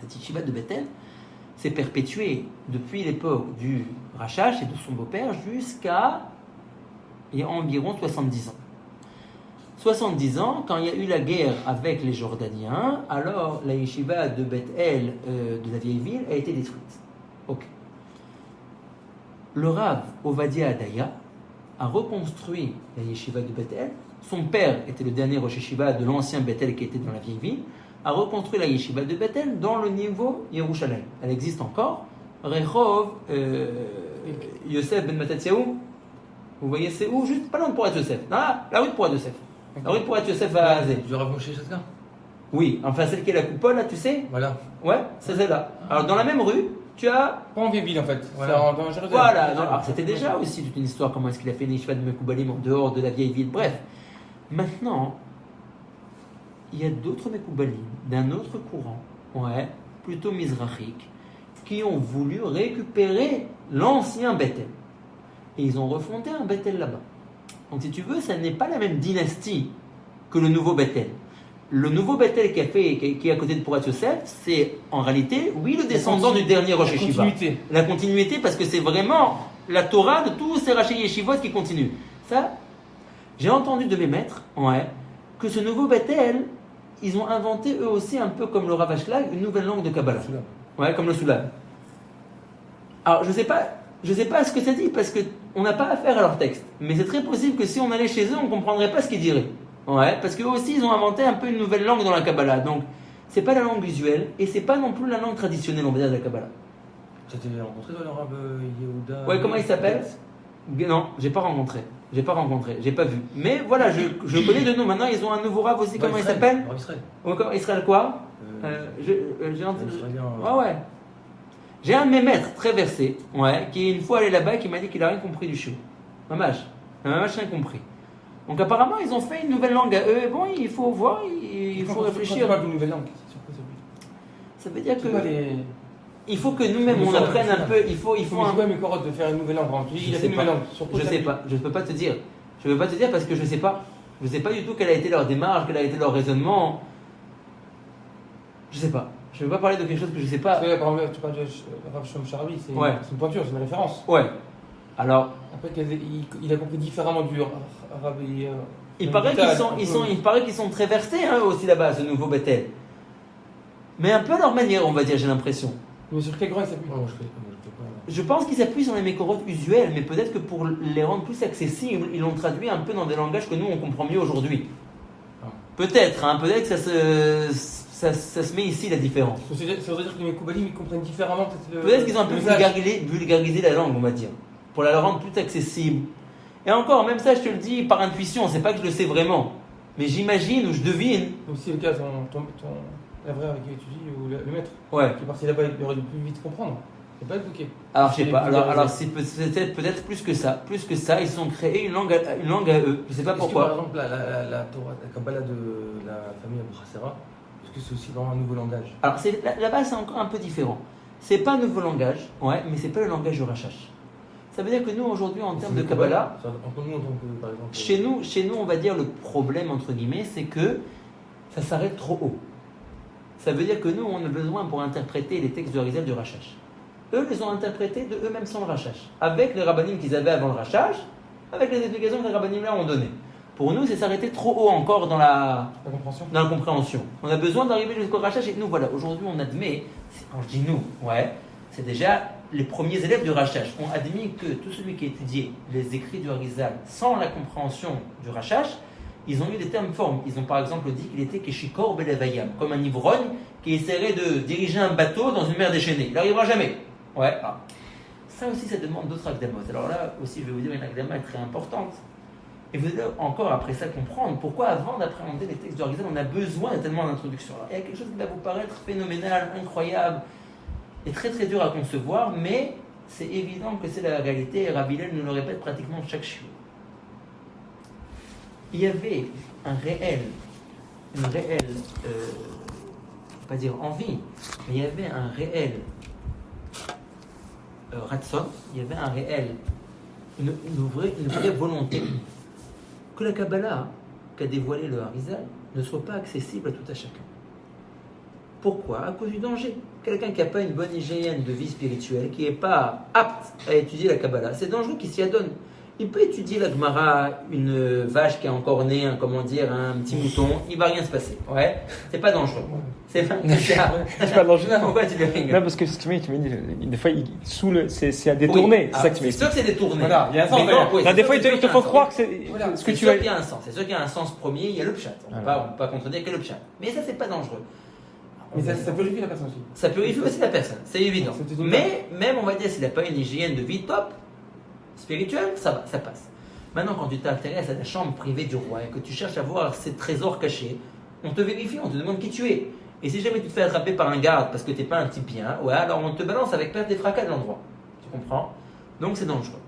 S1: Cette yeshiva de Bethel s'est perpétuée depuis l'époque du rachach et de son beau-père jusqu'à il y a environ 70 ans. 70 ans, quand il y a eu la guerre avec les Jordaniens, alors la yeshiva de Bethel, de la vieille ville, a été détruite. Ok. Le Rav Ovadia Adaya a reconstruit la yeshiva de Bethel. Son père était le dernier Rosh Yeshiva de l'ancien Bethel qui était dans la vieille ville, a reconstruit la yeshiva de Bethel dans le niveau Yerushalayim. Elle existe encore. Rehov Yosef ben Matatyahu. Vous voyez, c'est où? Juste pas loin de Porat Yosef. La rue de Porat Yosef. La rue de Porat Yosef à Azé.
S4: Du Rav Moshe Chatzka?
S1: Oui, enfin celle qui est la coupole, là, tu sais?
S4: Voilà.
S1: Ouais, c'est celle-là. Alors dans la même rue, tu as.
S2: Pas en vieille ville en fait.
S1: Voilà. Voilà. Alors c'était déjà aussi toute une histoire, comment est-ce qu'il a fait les yeshiva de Mekoubalim en dehors de la vieille ville. Bref. Maintenant, il y a d'autres Mekoubalim d'un autre courant, plutôt mizrachique, qui ont voulu récupérer l'ancien Bethel. Et ils ont refondé un Bethel là-bas. Donc si tu veux, ça n'est pas la même dynastie que le nouveau Bethel. Le nouveau Bethel qui est à côté de Porat Yosef, c'est en réalité, oui, le descendant du dernier Rosh Yeshiva. La continuité, parce que c'est vraiment la Torah de tous ces Rashi Yeshivot qui continuent. Ça, j'ai entendu de mes maîtres, que ce nouveau Bethel, ils ont inventé eux aussi, un peu comme le Rav Ashlag, une nouvelle langue de Kabbalah. Comme le Soulam. Alors, je sais pas ce que ça dit, parce qu'on n'a pas affaire à leur texte. Mais c'est très possible que si on allait chez eux, on ne comprendrait pas ce qu'ils diraient. Parce qu'eux aussi, ils ont inventé un peu une nouvelle langue dans la Kabbalah. Donc, c'est pas la langue usuelle, et c'est pas non plus la langue traditionnelle, on va dire, de la Kabbalah.
S4: Tu t'es rencontré dans le Rav Yehuda?
S1: Comment il s'appelle? Non, j'ai pas rencontré, j'ai pas vu. Mais voilà, je connais de nom. Maintenant, ils ont un nouveau Rav aussi, comment il s'appelle? Israël quoi? J'ai entendu. J'ai un de mes maîtres très versé, qui une fois allé là-bas, qui m'a dit qu'il a rien compris du show. Mamash rien compris. Donc apparemment, ils ont fait une nouvelle langue à eux. Et bon, il faut voir, il faut réfléchir.
S2: C'est pas une nouvelle langue.
S1: Ça veut dire que il faut que nous-mêmes on apprenne un peu. Il faut
S2: mais c'est quoi mes corottes de faire une nouvelle langue? Il a fait une nouvelle langue.
S1: Je sais pas. Je peux pas te dire. Je peux pas te dire parce que je sais pas. Je sais pas du tout quelle a été leur démarche, quel a été leur raisonnement. Je sais pas. Je ne veux pas parler de quelque chose que je sais pas.
S2: Par exemple, tu parles de Rav Shlomo Sharabi, c'est une pointure, c'est une référence.
S1: Ouais. Alors.
S2: Après, il a compris différemment du Rabbi.
S1: Il paraît qu'ils sont très versés aussi là-bas, ce nouveau Bethel. Mais un peu à leur manière, on va dire, j'ai l'impression.
S2: Mais sur quel grand il s'appuie?
S1: Je pense qu'ils s'appuient sur les mécorotes usuels, mais peut-être que pour les rendre plus accessibles, ils l'ont traduit un peu dans des langages que nous on comprend mieux aujourd'hui. Peut-être que ça se met ici la différence.
S2: Ça veut dire que les Koubalim ils comprennent différemment
S1: peut-être qu'ils ont un peu vulgarisé la langue, on va dire, pour la rendre plus accessible. Et encore, même ça, je te le dis par intuition, c'est pas que je le sais vraiment, mais j'imagine ou je devine.
S2: Donc si le cas, la vraie avec qui tu dis, ou le maître,
S1: qui
S2: est parti là-bas, il aurait dû plus vite comprendre. C'est pas évoqué.
S1: Alors je sais pas. Alors c'est peut-être plus que ça. Plus que ça, ils ont créé une langue à eux. Je sais pas pourquoi.
S4: Par exemple, la Torah, la Kabbalah de la famille Abu Hassera, est-ce que c'est aussi dans un nouveau langage?
S1: Alors là-bas, c'est encore un peu différent. C'est pas un nouveau langage, mais c'est pas le langage du Rashash. Ça veut dire que nous aujourd'hui, en termes de Kabbalah, chez nous, on va dire le problème entre guillemets, c'est que ça s'arrête trop haut. Ça veut dire que nous, on a besoin pour interpréter les textes du Harizal du Rashash. Eux les ont interprétés de eux-mêmes sans le Rashash, avec les rabbanim qu'ils avaient avant le Rashash, avec les explications que les rabbanim là ont données. Pour nous, c'est s'arrêter trop haut encore dans la compréhension. On a besoin d'arriver jusqu'au Rashash et nous, voilà, aujourd'hui on admet, quand je dis nous, c'est déjà les premiers élèves du Rashash ont admis que tout celui qui a étudié les écrits du Harizal sans la compréhension du Rashash, ils ont eu des termes formes. Ils ont par exemple dit qu'il était Keshikor Belevayam, comme un ivrogne qui essaierait de diriger un bateau dans une mer déchaînée. Il n'arrivera jamais. Ça aussi, ça demande d'autres akdamot. Alors là aussi, je vais vous dire une akdama très importante. Et vous allez encore après ça comprendre pourquoi avant d'appréhender les textes du Harizal, on a besoin de tellement d'introductions. Il y a quelque chose qui va vous paraître phénoménal, incroyable, et très très dur à concevoir, mais c'est évident que c'est la réalité, et Rabbi Hillel nous le répète pratiquement chaque shiur. Il y avait une réelle, pas dire envie, mais il y avait un réel ratson, il y avait une vraie volonté que la Kabbalah qu'a dévoilé le Harizal ne soit pas accessible à tout à chacun. Pourquoi? À cause du danger. Quelqu'un qui n'a pas une bonne hygiène de vie spirituelle, qui n'est pas apte à étudier la Kabbalah, c'est dangereux qu'il s'y adonne. Il peut étudier la Gemara, une vache qui a encore né, un petit mouton, il ne va rien se passer. C'est pas dangereux. C'est pas
S3: dangereux.
S1: Pourquoi tu le rigoles?
S3: Non, parce que tu me dis, des fois, c'est à détourner. C'est ça que tu me dis.
S1: C'est sûr que c'est détourné.
S3: Voilà, il y a un sens. Des fois, ils te font croire que c'est ce que tu as.
S1: C'est sûr qu'il y a un sens. C'est sûr qu'il y a un sens premier, il y a le pshat. On ne peut pas contredire que le pshat. Mais ça, c'est pas dangereux.
S2: Mais ça purifie la personne aussi.
S1: Ça purifie aussi la personne, c'est évident. Mais même, on va dire, s'il n'a pas une hygiène de vie top, spirituelle, ça va, ça passe. Maintenant, quand tu t'intéresses à la chambre privée du roi et que tu cherches à voir ses trésors cachés, on te vérifie, on te demande qui tu es. Et si jamais tu te fais attraper par un garde parce que tu n'es pas un type bien, alors on te balance avec perte des fracas de l'endroit. Tu comprends? Donc c'est dangereux.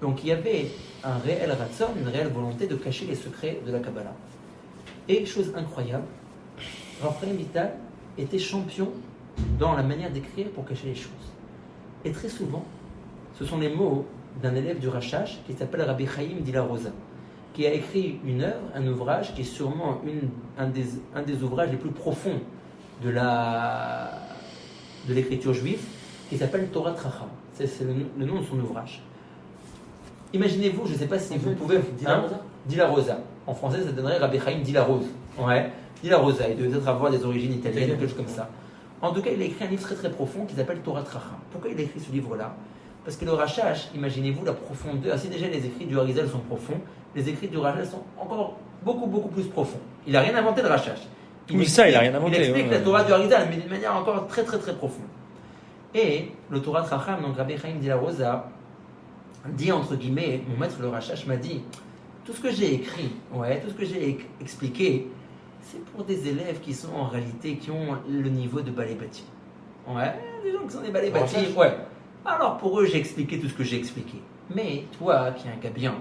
S1: Donc il y avait un réel ratson, une réelle volonté de cacher les secrets de la Kabbalah. Et chose incroyable, Raphaël Vital était champion dans la manière d'écrire pour cacher les choses. Et très souvent, ce sont les mots d'un élève du Rashash qui s'appelle Rabbi Chaim Dila Rosa, qui a écrit une œuvre, un ouvrage qui est sûrement un des ouvrages les plus profonds de l'écriture juive, qui s'appelle Torah Tracham. C'est le nom de son ouvrage. Imaginez-vous, je ne sais pas si vous pouvez... Dila Rosa. En français, ça donnerait Rabbi Chaim Dila Rose. Dila Rosa, il devait peut-être avoir des origines italiennes, quelque chose comme ça. En tout cas, il a écrit un livre très très profond qui s'appelle Torah Tracham. Pourquoi il a écrit ce livre-là? Parce que le Rashash, imaginez-vous la profondeur. Si déjà les écrits du Harizal sont profonds, les écrits du Rashash sont encore beaucoup plus profonds. Il n'a rien inventé le Rashash.
S3: Il a rien inventé.
S1: Il explique la Torah du Harizal, mais d'une manière encore très profonde. Et le Torah Tracham, donc Rabbi Chaim Dila Rosa, dit entre guillemets, mon maître le Rashash m'a dit, tout ce que j'ai écrit, tout ce que j'ai expliqué, c'est pour des élèves qui sont en réalité, qui ont le niveau de Balei Bati. Des gens qui sont des Balei Bati, Alors pour eux, j'ai expliqué tout ce que j'ai expliqué. Mais toi, qui es un gars bien,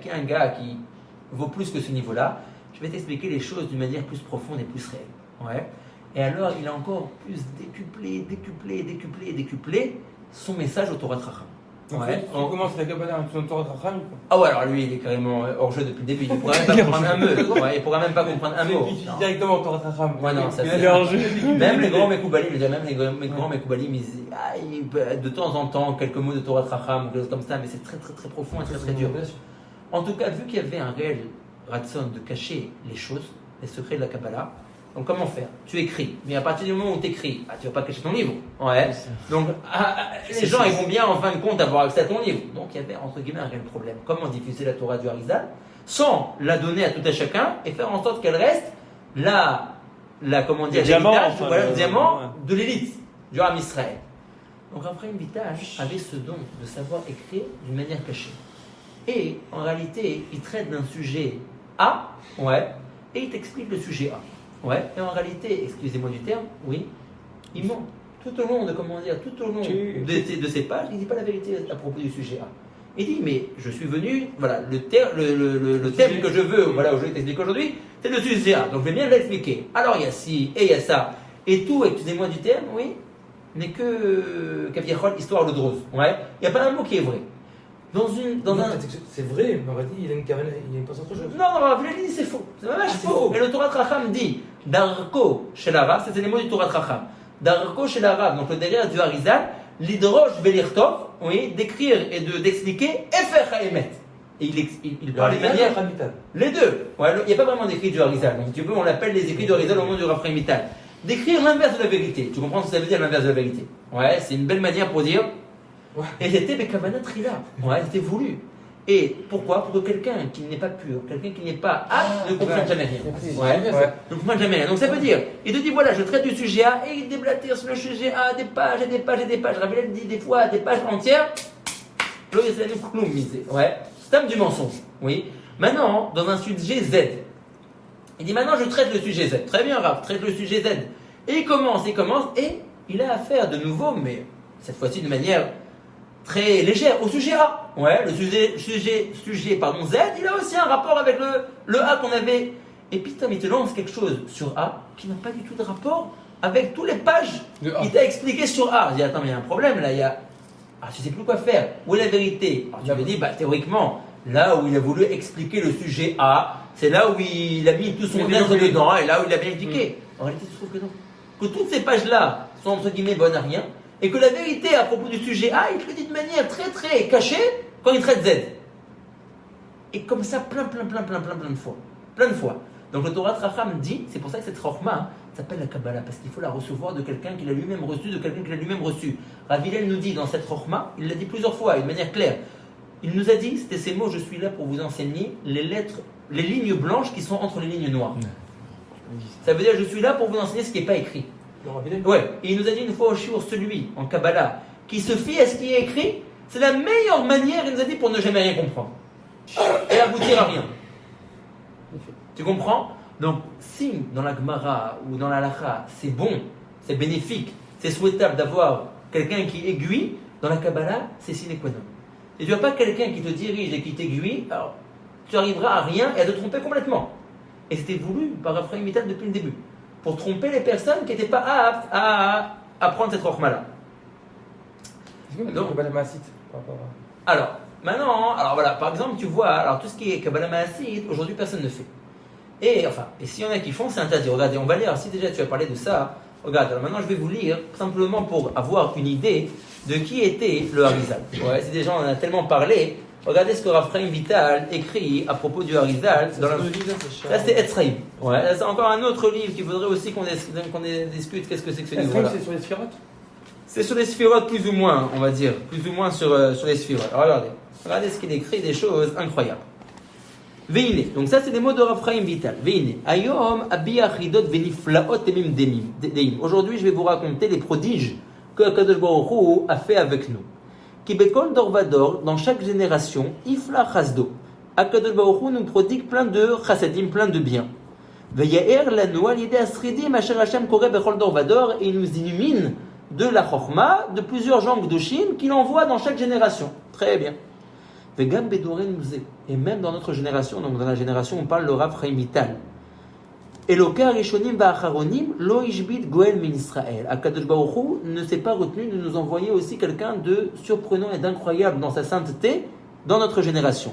S1: qui est un gars qui vaut plus que ce niveau-là, je vais t'expliquer les choses d'une manière plus profonde et plus réelle. Et alors, il a encore plus décuplé son message au Torah Chacham.
S2: Ouais. On commence la Kabbalah sur le Torah Chacham.
S1: Ah ouais, alors lui, il est carrément hors jeu depuis le début. Il ne pourra même pas comprendre un mot. Ouais, il pourra même pas comprendre un mot.
S2: Directement au Torah Chacham.
S1: Ouais, non, ça
S3: c'est hors jeu.
S1: Même les grands Mekoubalim, même les grands Mekoubalim, de temps en temps, quelques mots de Torah Chacham, quelque chose comme ça, mais c'est très profond et très dur. En tout cas, vu qu'il y avait un réel ratson de cacher les choses, les secrets de la Kabbalah, donc comment faire? Tu écris, mais à partir du moment où tu écris, tu ne vas pas cacher ton livre. Ouais. Donc les gens ils vont bien en fin de compte avoir accès à ton livre. Donc il y avait entre guillemets un réel problème. Comment diffuser la Torah du Harizal sans la donner à tout à chacun et faire en sorte qu'elle reste comment dire, le diamant de l'élite du Ham Israël. Donc Raphaël Vital avait ce don de savoir écrire d'une manière cachée. Et en réalité, il traite d'un sujet A, et il t'explique le sujet A. Ouais, et en réalité, excusez-moi du terme, oui, il ment. Tout au long de ces pages, il ne dit pas la vérité à propos du sujet A. Il dit, mais je suis venu, voilà, le thème que je veux, voilà, où je vais t'expliquer aujourd'hui, c'est le sujet A. Donc je vais bien l'expliquer. Alors il y a ci, et il y a ça, et tout, excusez-moi du terme, oui, n'est que Kaviachol, histoire de drose. Ouais, il n'y a pas un mot qui est vrai.
S4: C'est vrai, on aurait dit, il a une caverne, il pense autre chose.
S1: Non, Rav dit c'est faux. C'est vraiment faux. Et le Torah Chacham dit Darko chez l'Arabe, c'est les mots du Torah Chacham. Darko chez l'Arabe, donc le derrière du Harizal, l'idrosh velirtov, oui, d'écrire et d'expliquer Efer Haemet. Et il parle de manière. Les deux. Ouais, il n'y a pas vraiment d'écrit du Harizal. Donc, tu peux, on l'appelle les écrits du Harizal au nom du Rav Chaim Vital. D'écrire l'inverse de la vérité. Tu comprends ce que ça veut dire l'inverse de la vérité? Ouais, c'est une belle manière pour dire. Et c'était Bekavana Trila. Ouais, c'était voulu. Et pourquoi? Pour que quelqu'un qui n'est pas pur, quelqu'un qui n'est pas apte, ne comprenne jamais rien. Ne comprenne jamais rien. Donc ça veut dire, il te dit voilà, je traite du sujet A et il déblatère sur le sujet A des pages et des pages et des pages. Raviel dit des fois des pages entières. Ouais, c'est du mensonge. Oui. Maintenant, dans un sujet Z, il dit maintenant je traite le sujet Z. Très bien, Rav, traite le sujet Z. Et il commence, et il a affaire de nouveau, mais cette fois-ci de manière très légère, au sujet A. Ouais, le sujet Z, il a aussi un rapport avec le A qu'on avait. Et puis, il te lance quelque chose sur A qui n'a pas du tout de rapport avec toutes les pages qu'il t'a expliqué sur A. Je dis, attends, mais il y a un problème là, tu sais plus quoi faire. Où est la vérité? Alors, tu me dis, théoriquement, là où il a voulu expliquer le sujet A, c'est là où il a mis tout son être dedans et là où il a bien expliqué. En réalité, tu trouves que non. Que toutes ces pages-là sont entre guillemets bonnes à rien. Et que la vérité à propos du sujet A, il te le dit de manière très très cachée quand il traite Z. Et comme ça, plein de fois. Plein de fois. Donc le Torah Chacham dit, c'est pour ça que cette Chokhmah s'appelle la Kabbalah, parce qu'il faut la recevoir de quelqu'un qui l'a lui-même reçu, Rav Hillel nous dit dans cette Chokhmah, il l'a dit plusieurs fois, de manière claire. Il nous a dit, c'était ces mots, je suis là pour vous enseigner les lettres, les lignes blanches qui sont entre les lignes noires. Ça veut dire, je suis là pour vous enseigner ce qui n'est pas écrit. Ouais, et il nous a dit une fois au shiur, celui en Kabbalah qui se fie à ce qui est écrit, c'est la meilleure manière, il nous a dit, pour ne jamais rien comprendre et aboutir à rien. Tu comprends? Donc, si dans la Gemara ou dans la Halacha, c'est bon, c'est bénéfique, c'est souhaitable d'avoir quelqu'un qui aiguille, dans la Kabbalah, c'est sine qua non. Et tu n'as pas quelqu'un qui te dirige et qui t'aiguille, alors tu arriveras à rien et à te tromper complètement. Et c'était voulu par Raphaël Vital depuis le début, pour tromper les personnes qui n'étaient pas aptes à apprendre cette rochma-là. Alors, maintenant, voilà, par exemple, tu vois, alors tout ce qui est Kabbalah Maasit, aujourd'hui personne ne fait. Et s'il y en a qui font, c'est interdit. Regardez, on va lire, si déjà tu as parlé de ça, regarde, alors maintenant je vais vous lire, simplement pour avoir une idée de qui était le Harizal. Ouais, c'est déjà, on en a tellement parlé. Regardez ce que Raphaël Vital écrit à propos du Harizal. Là, c'est Etzraïm. Ouais, là, c'est encore un autre livre qu'il faudrait aussi qu'on discute. Qu'est-ce que c'est que ce livre-là?
S2: C'est sur les sphirotes?
S1: C'est sur les sphirotes, plus ou moins, on va dire. Plus ou moins sur les sphirotes. Alors, regardez ce qu'il écrit, des choses incroyables. Veine. Donc, ça, c'est des mots de Raphaël Vital. Veine. Ayom abiyachidot veniflaot emim deim. Aujourd'hui, je vais vous raconter les prodiges que Kadosh Baruch Hu a fait avec nous. Qui bekol dorvador, dans chaque génération, ifla chasdo. Akadosh Baruch Hu nous prodigue plein de chassadim, plein de biens. Veyaer lanu al yedei asridim asher Hashem koreh bechol dorvador, et il nous illumine de la chorma, de plusieurs gens gdoshim qu'il envoie dans chaque génération. Très bien. Vegam bedoré nous, et même dans notre génération, donc dans la génération où on parle le Rav Chaim Vital. Eloka Rishonim Va'acharonim Lo Ishbit Goel Min Israël. Akadosh Baruch Hu ne s'est pas retenu de nous envoyer aussi quelqu'un de surprenant et d'incroyable dans sa sainteté dans notre génération.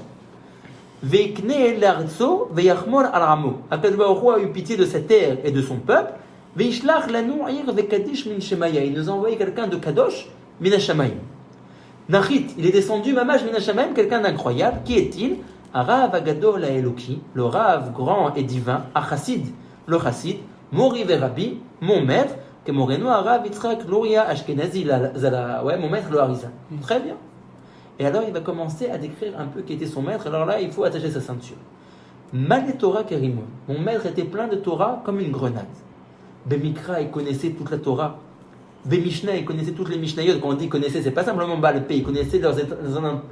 S1: Veikne l'Arzo Veyachmol Al-Ramo. Akadosh Baruch Hu a eu pitié de cette terre et de son peuple. Veishlach Lanu Ir Vekadish Min Shemaya. Il nous a envoyé quelqu'un de Kadosh Min Hashamayim. Nachit, il est descendu Mamash Min Hashamayim, quelqu'un d'incroyable. Qui est-il? Arav Agadol Eloki, le Rav grand et divin, Achassid, le Chassid, Mori Verabi, mon maître, que Moreno Arav Yitzhak Luria Ashkenazi, mon maître le Harizal. Très bien. Et alors il va commencer à décrire un peu qui était son maître. Alors là, il faut attacher sa ceinture. Mal Torah Kerimon. Mon maître était plein de Torah comme une grenade. Bemikra, il connaissait toute la Torah. Bemishna, il connaissait toutes les Mishnayot. Quand on dit connaissait, c'est pas simplement Baal Peh, il connaissait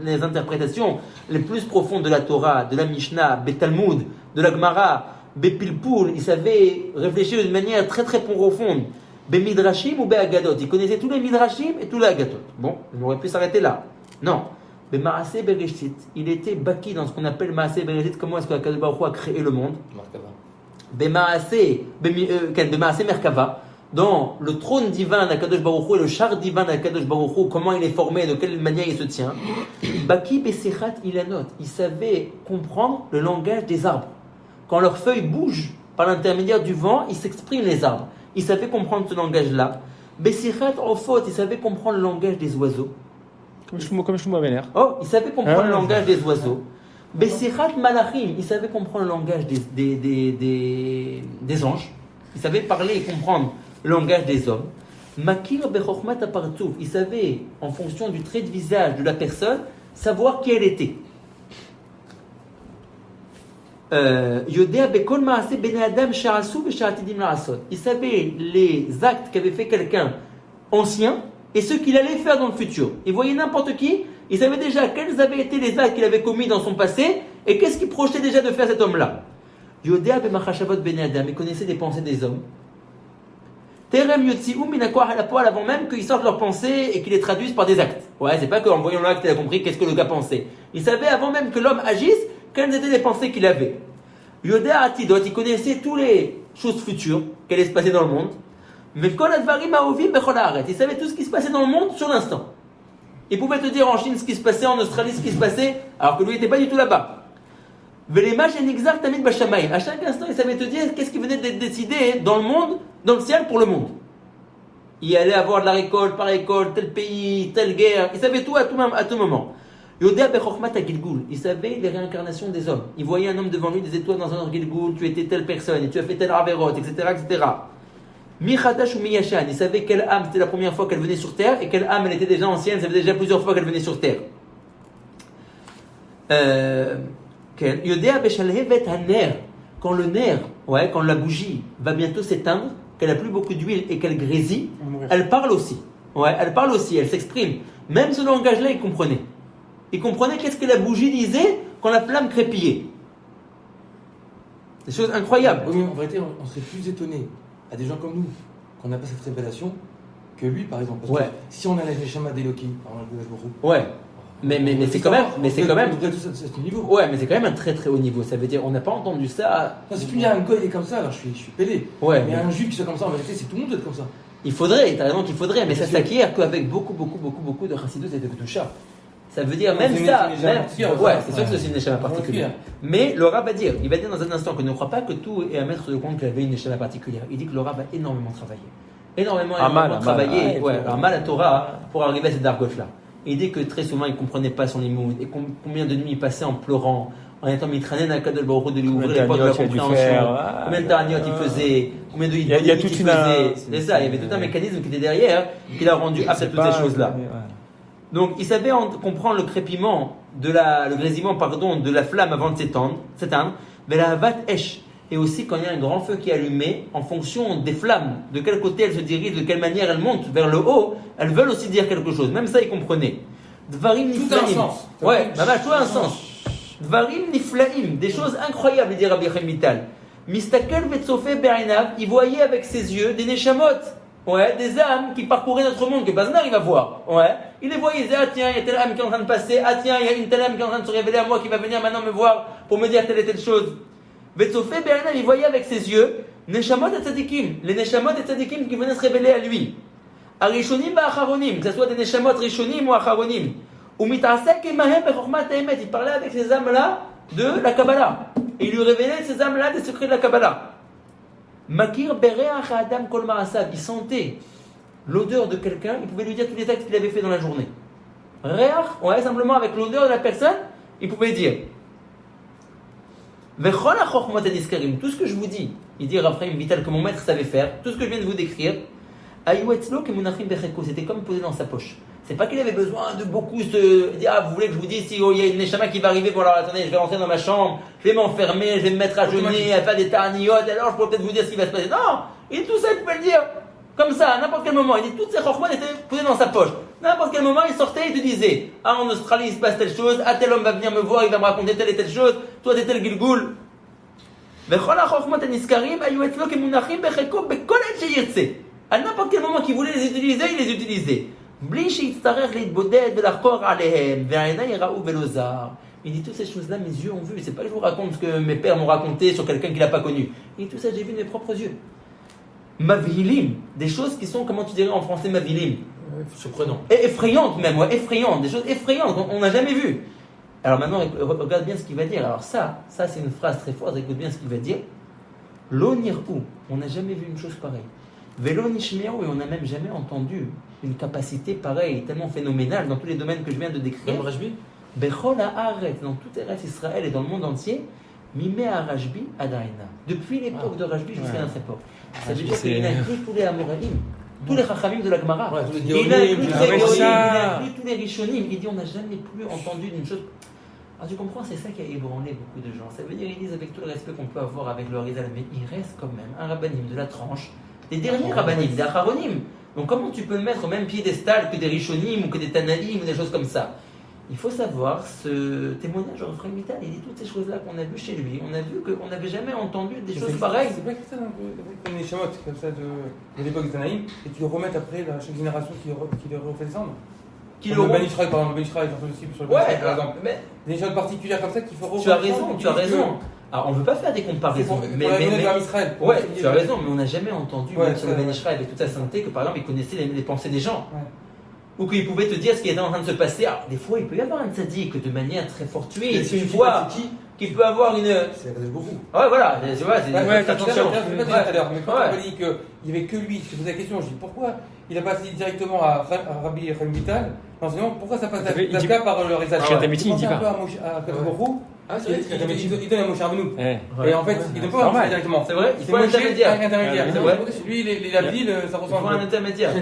S1: les interprétations les plus profondes de la Torah, de la Mishnah, Betalmud, de la Gemara, Bepilpul. Il savait réfléchir d'une manière très très profonde. Bemidrashim ou Beagadot. Il connaissait tous les Midrashim et tous les Agatot. Bon, on aurait pu s'arrêter là. Non. Bemaaseh Bereshit. Il était baki dans ce qu'on appelle Maaseh Bereshit. Comment est-ce que Akadosh Baruch Hu a créé le monde? Bemaaseh Merkava. Dans le trône divin d'Akadosh Baruch Hu et le char divin d'Akadosh Baruch Hu, comment il est formé, de quelle manière il se tient. Baki Besechat Ilanot, il savait comprendre le langage des arbres. Quand leurs feuilles bougent par l'intermédiaire du vent, ils s'expriment les arbres. Il savait comprendre ce langage-là. Besechat Ofot, il savait comprendre le langage des oiseaux.
S3: Comme Shlomo Ameler.
S1: Oh, il savait comprendre le langage des oiseaux. Besechat Malachim, il savait comprendre le langage des anges. Il savait parler et comprendre le langage des hommes. Makir bechokmat apartouf, il savait, en fonction du trait de visage de la personne, savoir qui elle était. Yodea bekol maaseh bnei adam sha'asu ve'sha'atidim la'asot. Il savait les actes qu'avait fait quelqu'un ancien et ceux qu'il allait faire dans le futur. Il voyait n'importe qui, il savait déjà quels avaient été les actes qu'il avait commis dans son passé et qu'est-ce qu'il projetait déjà de faire cet homme-là. Yodea b'machashavot bnei adam, il connaissait des pensées des hommes. Terem yotzi'u min hakoach al hapol, avant même qu'ils sortent leurs pensées et qu'ils les traduisent par des actes. Ouais, c'est pas qu'en voyant l'acte, il a compris qu'est-ce que le gars pensait. Il savait avant même que l'homme agisse, quelles étaient les pensées qu'il avait. Yodea atidot, il connaissait toutes les choses futures qui allaient se passer dans le monde. Mais kol advarim ha'ovim bechol haaretz, il savait tout ce qui se passait dans le monde sur l'instant. Il pouvait te dire en Chine ce qui se passait, en Australie ce qui se passait, alors que lui n'était pas du tout là-bas. Velemash enigzar tamid bashamayim. À chaque instant, il savait te dire qu'est-ce qui venait d'être décidé dans le monde, dans le ciel pour le monde. Il allait avoir de la récolte par récolte, tel pays, telle guerre. Il savait tout à tout moment. Yodea bechokmat ha-gilgul. Il savait les réincarnations des hommes. Il voyait un homme devant lui, des étoiles dans un autre gilgul, tu étais telle personne, et tu as fait telle averot, etc., etc. Mi chadash ou mi yashan. Il savait quelle âme c'était la première fois qu'elle venait sur terre, et quelle âme elle était déjà ancienne, ça faisait déjà plusieurs fois qu'elle venait sur terre. Yodea beshalhevet ha-ner. Quand le nerf, quand la bougie va bientôt s'éteindre, qu'elle n'a plus beaucoup d'huile et qu'elle grésille, elle parle aussi. Elle parle aussi, elle s'exprime. Même ce langage-là, il comprenait. Il comprenait qu'est-ce que la bougie disait quand la flamme crépillait. Des choses incroyables.
S4: Oui, en vérité, on serait plus étonné à des gens comme nous, qu'on n'a pas cette révélation, que lui, par exemple. Parce que si on a les Neshama d'Eloki,
S1: mais c'est quand même, mais c'est quand même un très très haut niveau. Ça veut dire, on n'a pas entendu ça.
S4: Non, si tu dis un goy est comme ça, alors je suis pélé. Mais un juif qui soit comme ça, en vérité, c'est tout le monde doit être comme ça.
S1: Il faudrait, t'as raison qu'il faudrait, mais ça s'acquiert qu'avec beaucoup de chassidut et de kedusha. Ça veut dire même ça. C'est sûr que c'est une neshama particulière. Mais le Rav va dire, il va dire dans un instant que ne croit pas que tout est à mettre de compte qu'il avait une neshama particulière. Il dit que le Rav a énormément travaillé. Énormément travaillé. Amal à Torah pour arriver à cette dargote-là. Il dit que très souvent il ne comprenait pas son limoud et combien de nuits il passait en pleurant, en étant mitrané à Kadosh Baruch Hu de lui ouvrir les portes de la compréhension. Combien de taraniot il faisait, combien de
S3: il y a tout
S1: il faisait. C'est ça, il y avait tout un mécanisme qui était derrière qui l'a rendu apte à toutes ces choses-là. Donc il savait comprendre le crépiment, le grésillement de la flamme avant de s'éteindre, mais la havat esh. Et aussi quand il y a un grand feu qui est allumé, en fonction des flammes, de quel côté elles se dirigent, de quelle manière elles montent vers le haut, elles veulent aussi dire quelque chose. Même ça, ils comprenaient. Dvarim niflaim. Tout a un sens. Dvarim niflaim, des choses incroyables, dit Rabbi Chaim Vital. Mistakel vetsofe be'inav, il voyait avec ses yeux des neshamot. Des âmes qui parcouraient notre monde, que Baznar il va voir. Il les voyait, il disait, tiens, il y a telle âme qui est en train de passer, tiens, il y a une telle âme qui est en train de se révéler à moi, qui va venir maintenant me voir pour me dire telle et telle chose. Vetsofe be'inav, il voyait avec ses yeux, Neshamot et tzadikim, les neshamot et tzadikim qui venaient se révéler à lui. Arishonim et acharonim, que ce soit des neshamot rishonim ou acharonim. Ou mitasek et mahem bechormat emet, il parlait avec ces âmes-là de la Kabbalah. Et il lui révélait ces âmes-là des secrets de la Kabbalah. Makir bereach adam kol ma'asad, il sentait l'odeur de quelqu'un, il pouvait lui dire tous les actes qu'il avait fait dans la journée. Reach, ouais, simplement avec l'odeur de la personne, il pouvait dire. Vechol achormot aniskarim, tout ce que je vous dis, il dit Raphaël Vital que mon maître savait faire, tout ce que je viens de vous décrire, ayuetzlo kemunachim becheko, c'était comme posé dans sa poche. C'est pas qu'il avait besoin de beaucoup se dire ah vous voulez que je vous dise si il y a une neshama qui va arriver, bon alors attendez je vais rentrer dans ma chambre, je vais m'enfermer, je vais me mettre à jeûner, à faire des tarniotes, alors je pourrais peut-être vous dire ce qui va se passer. Non, il dit tout ça, il pouvait le dire comme ça à n'importe quel moment. Il dit toutes ces chormons étaient posées dans sa poche. N'importe quel moment il sortait et il te disait ah en Australie il se passe telle chose, ah tel homme va venir me voir, il va me raconter telle et telle chose, toi t'es tel Gilgul. À n'importe quel moment qu'il voulait les utiliser, il les utilisait. Il dit toutes ces choses-là, mes yeux ont vu. C'est pas que je vous raconte ce que mes pères m'ont raconté sur quelqu'un qui l'a pas connu. Il dit tout ça, j'ai vu de mes propres yeux. Mavhilim, des choses qui sont, comment tu dirais en français, mavhilim,
S4: surprenant.
S1: Effrayantes même, ouais, effrayantes, des choses effrayantes qu'on n'a jamais vues. Alors maintenant, regarde bien ce qu'il va dire. Alors ça c'est une phrase très forte, écoute bien ce qu'il va dire. Lo nir'u, on n'a jamais vu une chose pareille. Velo nishme'u, et on n'a même jamais entendu une capacité pareille, tellement phénoménale dans tous les domaines que je viens de décrire.
S4: Même Rajbi
S1: Bechol ha'aretz, dans tout Eretz Israël et dans le monde entier, mimé à Rajbi adaina. Depuis l'époque de Rajbi jusqu'à notre époque. Ça veut dire qu'il a inclus tous les Amoraïm, tous les Chachamim de la Gemara. Il a inclus tous les Rishonim. Il dit on n'a jamais plus entendu d'une chose. Alors tu comprends, c'est ça qui a ébranlé beaucoup de gens. Ça veut dire, ils disent avec tout le respect qu'on peut avoir avec le Harizal, mais il reste quand même un rabbanim de la tranche, des derniers rabbanim, des acharonim. Donc comment tu peux le mettre au même piédestal que des rishonim ou que des tanaïm ou des choses comme ça? Il faut savoir, ce témoignage de Raphaël Vital, il dit toutes ces choses-là qu'on a vues chez lui. On a vu qu'on n'avait jamais entendu des choses pareilles.
S2: C'est pas que ça, comme les chamottes, comme ça, de l'époque des tanaïm, et qui le remettent après à chaque génération qui les refait descendre. Le Ben Israël, par exemple, le Ben Israël, j'en fais aussi sur le Ben Israël, par exemple. Mais des choses particulières comme ça qu'il faut
S1: remettre. Tu as raison. Alors, on ne veut pas faire des comparaisons.
S2: Mais Israël.
S1: Ouais, tu as raison, mais on n'a jamais entendu, sur le Ben Israël, avec toute sa sainteté, que par exemple, il connaissait les pensées des gens. Ouais. Ou qu'il pouvait te dire ce qui était en train de se passer. Alors, des fois, il peut y avoir un tzaddik de manière très fortuite. Une fois qui peut avoir une.
S4: C'est beaucoup.
S1: Ouais, voilà. Tu vois, c'est
S2: attention. Je ne pas tout à l'heure, mais quand on m'a dit qu'il n'y avait que lui, je posais la question, je dis pourquoi il n'a pas dit directement à Rabbi Raphaël Vital, pourquoi ça passe d'Aka par le Rizal?
S3: Il dit pas.
S2: À Kadourou. Ah, c'est vrai, il donne à Moshe Rabbeinu. Et en fait, il ne peut pas directement.
S1: C'est vrai, il faut un intermédiaire.
S2: Lui, la ville, ça ressemble.
S1: Il faut un intermédiaire.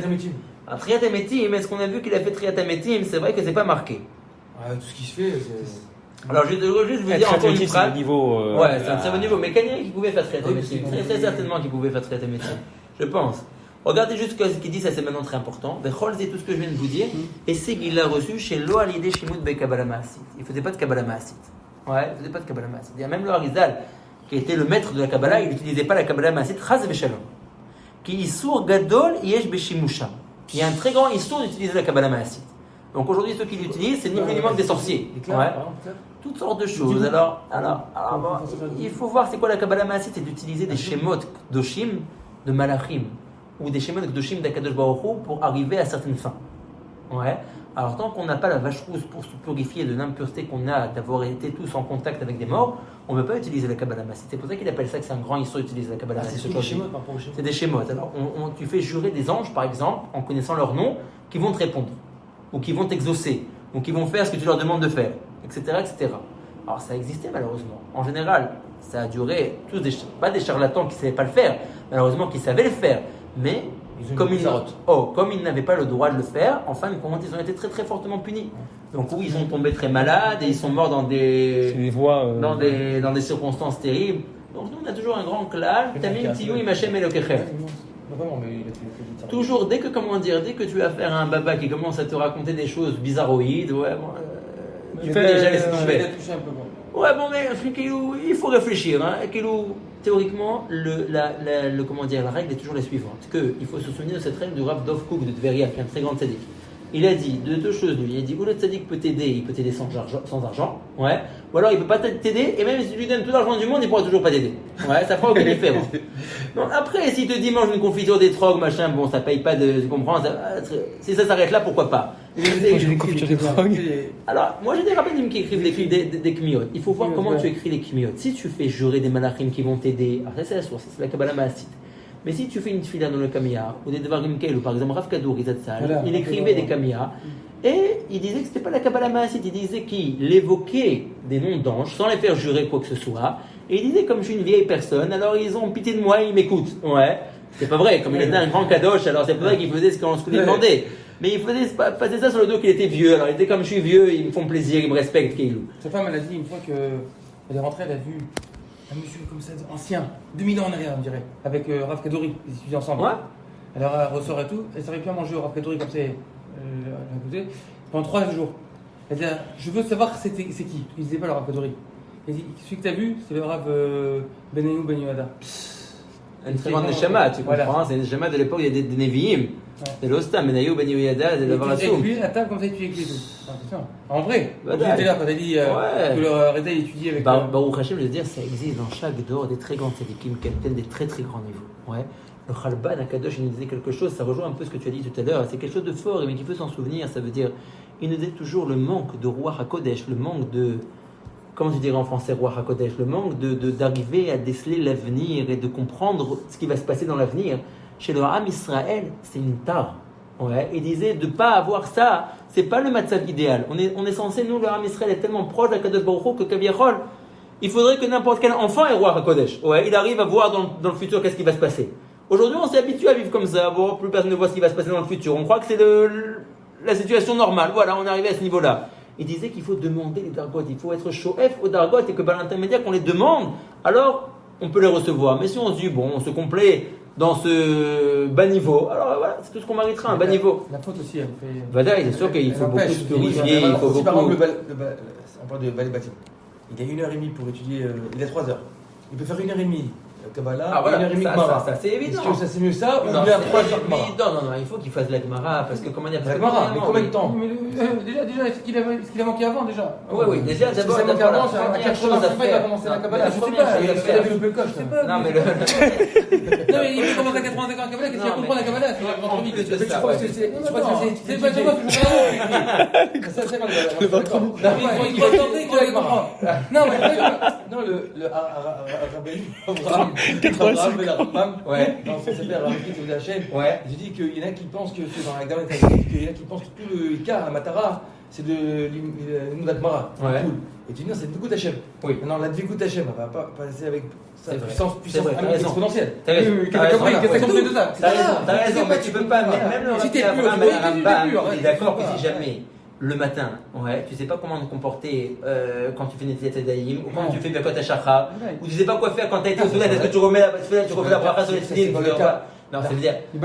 S1: Triat Hametim, est-ce qu'on a vu qu'il a fait Triat Hametim? C'est vrai que c'est pas marqué.
S4: Tout ce qui se fait, c'est.
S1: Alors, je vais juste vous dire encore une phrase.
S3: C'est niveau.
S1: Ouais, c'est un très bon niveau. Mais Kanye qui pouvait faire Triat Hametim. Très certainement qu'il pouvait faire Triat Hametim. Je pense. Regardez juste ce qu'il dit, ça c'est maintenant très important. Vechol, c'est tout ce que je viens de vous dire. Et c'est qu'il l'a reçu chez Lo Alidé Shimut Be Kabbalah Maasit. Il faisait pas de Kabbalah Maasit. Ouais, il faisait pas de Kabbalah Maasit. Il y a même le Harizal, qui était le maître de la Kabbalah, il n'utilisait pas la Kabbalah Maasit. Chaz Veshalom. Qui Isur Gadol Yesh Beshimusha. Il y a un très grand histoire d'utiliser la Kabbalah Maasit. Donc aujourd'hui, ceux qui l'utilisent, c'est ni plus ni moins que des sorciers. Ouais. Toutes sortes de choses. Alors il faut voir c'est quoi la Kabbalah Maasit, c'est d'utiliser des shemot doshim de Malachim ou des shemot doshim d'Akadosh Baruch Hu pour arriver à certaines fins. Ouais. Alors tant qu'on n'a pas la vache rousse pour se purifier de l'impureté qu'on a d'avoir été tous en contact avec des morts, on ne peut pas utiliser la Kabbalah Maasit. C'est pour ça qu'il appelle ça que c'est un grand histoire d'utiliser la Kabbalah Maasit.
S4: C'est des shemot.
S1: C'est des shemot. Alors tu fais jurer des anges, par exemple, en connaissant leur nom, qui vont te répondre, ou qui vont t'exaucer, ou qui vont faire ce que tu leur demandes de faire, etc. etc. Alors ça existait malheureusement. En général, ça a duré, pas des charlatans qui ne savaient pas le faire, malheureusement qui savaient le faire, mais comme ils n'avaient pas le droit de le faire, en fin de compte, ils ont été très très fortement punis. Donc oui, ils sont tombés très malades et ils sont morts dans des circonstances terribles. Donc nous, on a toujours un grand clan, Tamim Tiyou Imachem Elokechem. Toujours, dès que tu as affaire à un baba qui commence à te raconter des choses bizarroïdes, tu peux déjà laisser tomber. Ouais, bon, mais il faut réfléchir. Théoriquement, la règle est toujours la suivante. Il faut se souvenir de cette règle du Rav Dov Kook de Tveria, qui est un très grand tzaddik. il a dit de deux choses. Lui. Il a dit ou le tzaddik peut t'aider, il peut t'aider sans argent, ouais. Ou alors il peut pas t'aider, et même si tu lui donnes tout l'argent du monde, il pourra toujours pas t'aider. Ouais, ça fera aucun effet. Bon. Donc après, s'il te dit mange une confiture d'étrog, machin, bon, ça paye pas de. Tu comprends si ça s'arrête là, pourquoi pas
S3: une confiture d'étrog.
S1: Alors, moi j'ai des rabbinim qui écrivent des kmiot. Il faut voir comment tu écris les kmiot. Si tu fais jurer des malachim qui vont t'aider, alors ça c'est la source, c'est la Kabbalah Maasit. Mais si tu fais une tefila dans le Kamiya, ou des Devarim Keil, ou par exemple Rav Kadour, il écrivait des Kamiya, et il disait que c'était pas la Kabbalah Maasit, il disait qu'il évoquait des noms d'anges sans les faire jurer quoi que ce soit, et il disait comme je suis une vieille personne, alors ils ont pitié de moi, ils m'écoutent. Ouais, c'est pas vrai, comme il était un grand kadosh, alors c'est pas vrai qu'il faisait ce qu'on lui demandait. Mais il faisait passer ça sur le dos qu'il était vieux, alors il était comme je suis vieux, ils me font plaisir, ils me respectent, Keilou.
S2: Sa femme, elle a dit une fois qu'elle est rentrée, elle a vu un monsieur comme ça, ancien, 2000 ans en arrière, on dirait, avec Rav Kadori, ils étudient ensemble.
S1: Ouais.
S2: Alors elle ressort et tout, elle s'arrive plus à manger au Rav Kadori comme ça, d'un côté, pendant 3 jours. Elle dit, je veux savoir c'est qui. Il disait pas le Rav Kadori. Elle dit, celui que tu as vu, c'est le Rav Benayou Ben Yoada.
S1: Une très grande neshama, tu comprends, c'est une neshama de l'époque, il y a des Nevi'im. C'est l'Ostam, Benayou Ben Yoada, c'est le Varassoum.
S2: Et puis à table comme ça, tu écris tout. En vrai, tu étais là quand elle dit que le Reda étudie avec.
S1: Baruch Hashem, je veux dire, ça existe dans chaque dor des très grands tzadikim qui atteignent des très très grands niveaux. Ouais. Le Chalban à Kadosh, il nous disait quelque chose, ça rejoint un peu ce que tu as dit tout à l'heure, c'est quelque chose de fort, mais qu'il faut s'en souvenir, ça veut dire, il nous disait toujours le manque de Ruach HaKodesh, le manque de, comment tu dirais en français Ruach HaKodesh, le manque d'arriver à déceler l'avenir et de comprendre ce qui va se passer dans l'avenir. Chez le Ham Israël, c'est une tare. Ouais. Il disait de ne pas avoir ça, c'est pas le matzav idéal. On est censé, nous, le Ham Israël est tellement proche de la Kadosh Baruch Hu que Kaviachol, il faudrait que n'importe quel enfant ait Ruach HaKodesh. Ouais. Il arrive à voir dans le futur qu'est-ce qui va se passer. Aujourd'hui, on s'est habitué à vivre comme ça. Bon, plus personne ne voit ce qui va se passer dans le futur. On croit que c'est la situation normale. Voilà, on est arrivé à ce niveau-là. Il disait qu'il faut demander les dargot. Il faut être shoef aux dargot et que par l'intermédiaire qu'on les demande, alors on peut les recevoir. Mais si on se dit, bon, on se complaît dans ce bas niveau, alors voilà, c'est tout ce qu'on méritera, un bas niveau.
S2: La faute aussi, elle fait.
S1: Voilà, c'est sûr qu'il faut beaucoup se purifier. Il faut beaucoup.
S4: Par exemple, on parle de balai bâtiment. Il a 1h30 pour étudier, il a 3 heures. Il peut faire 1h30. Kabbalah,
S1: voilà,
S4: 1h30 Gemara.
S1: Ça, c'est évident.
S4: Est-ce que ça c'est mieux ça ou bien 3 heures Gemara?
S1: Non, il faut qu'il fasse de la Gemara parce que comment dire.
S4: La Gemara, mais combien de temps?
S2: Déjà, ce qu'il a manqué avant déjà.
S1: Oui, déjà, d'abord.
S2: Ça manqué avant, c'est à 4 choses à faire. Il va commencer la Kabbalah. Je sais pas, il a vu le peu coche.
S1: Non, mais
S2: Non, mais il commence à 85 ans à Kabbalah, qu'est-ce qu'il va comprendre la Kabbalah? Je crois que c'est pas moi qui le vois trop vite. Il faut tenter qu'il va comprendre. Non, le Abraham, dans son CPR, de la chaîne, je dis qu'il y en a qui pensent que c'est dans la gamme, qu'il y en a qui pensent que tout le cas à Matara, c'est de l'Imoudatmara. Et tu dis non, c'est Dvigut Hashem.
S1: Oui.
S2: Non, la Dvigut Hashem, elle va pas passer avec sa puissance exponentielle.
S1: T'as raison.
S2: Qu'est-ce qu'on fait de ça?
S1: T'as raison, mais tu peux pas. Même le Rambam, il est d'accord que si jamais. Le matin, tu sais pas comment te comporter quand tu fais Netilat Yadayim, ou quand tu fais Birkot HaShachar, ou tu sais pas quoi faire quand tu as été au Soudan, est-ce que tu refais la bracha sur les tefillin? Non, ça veut dire. Il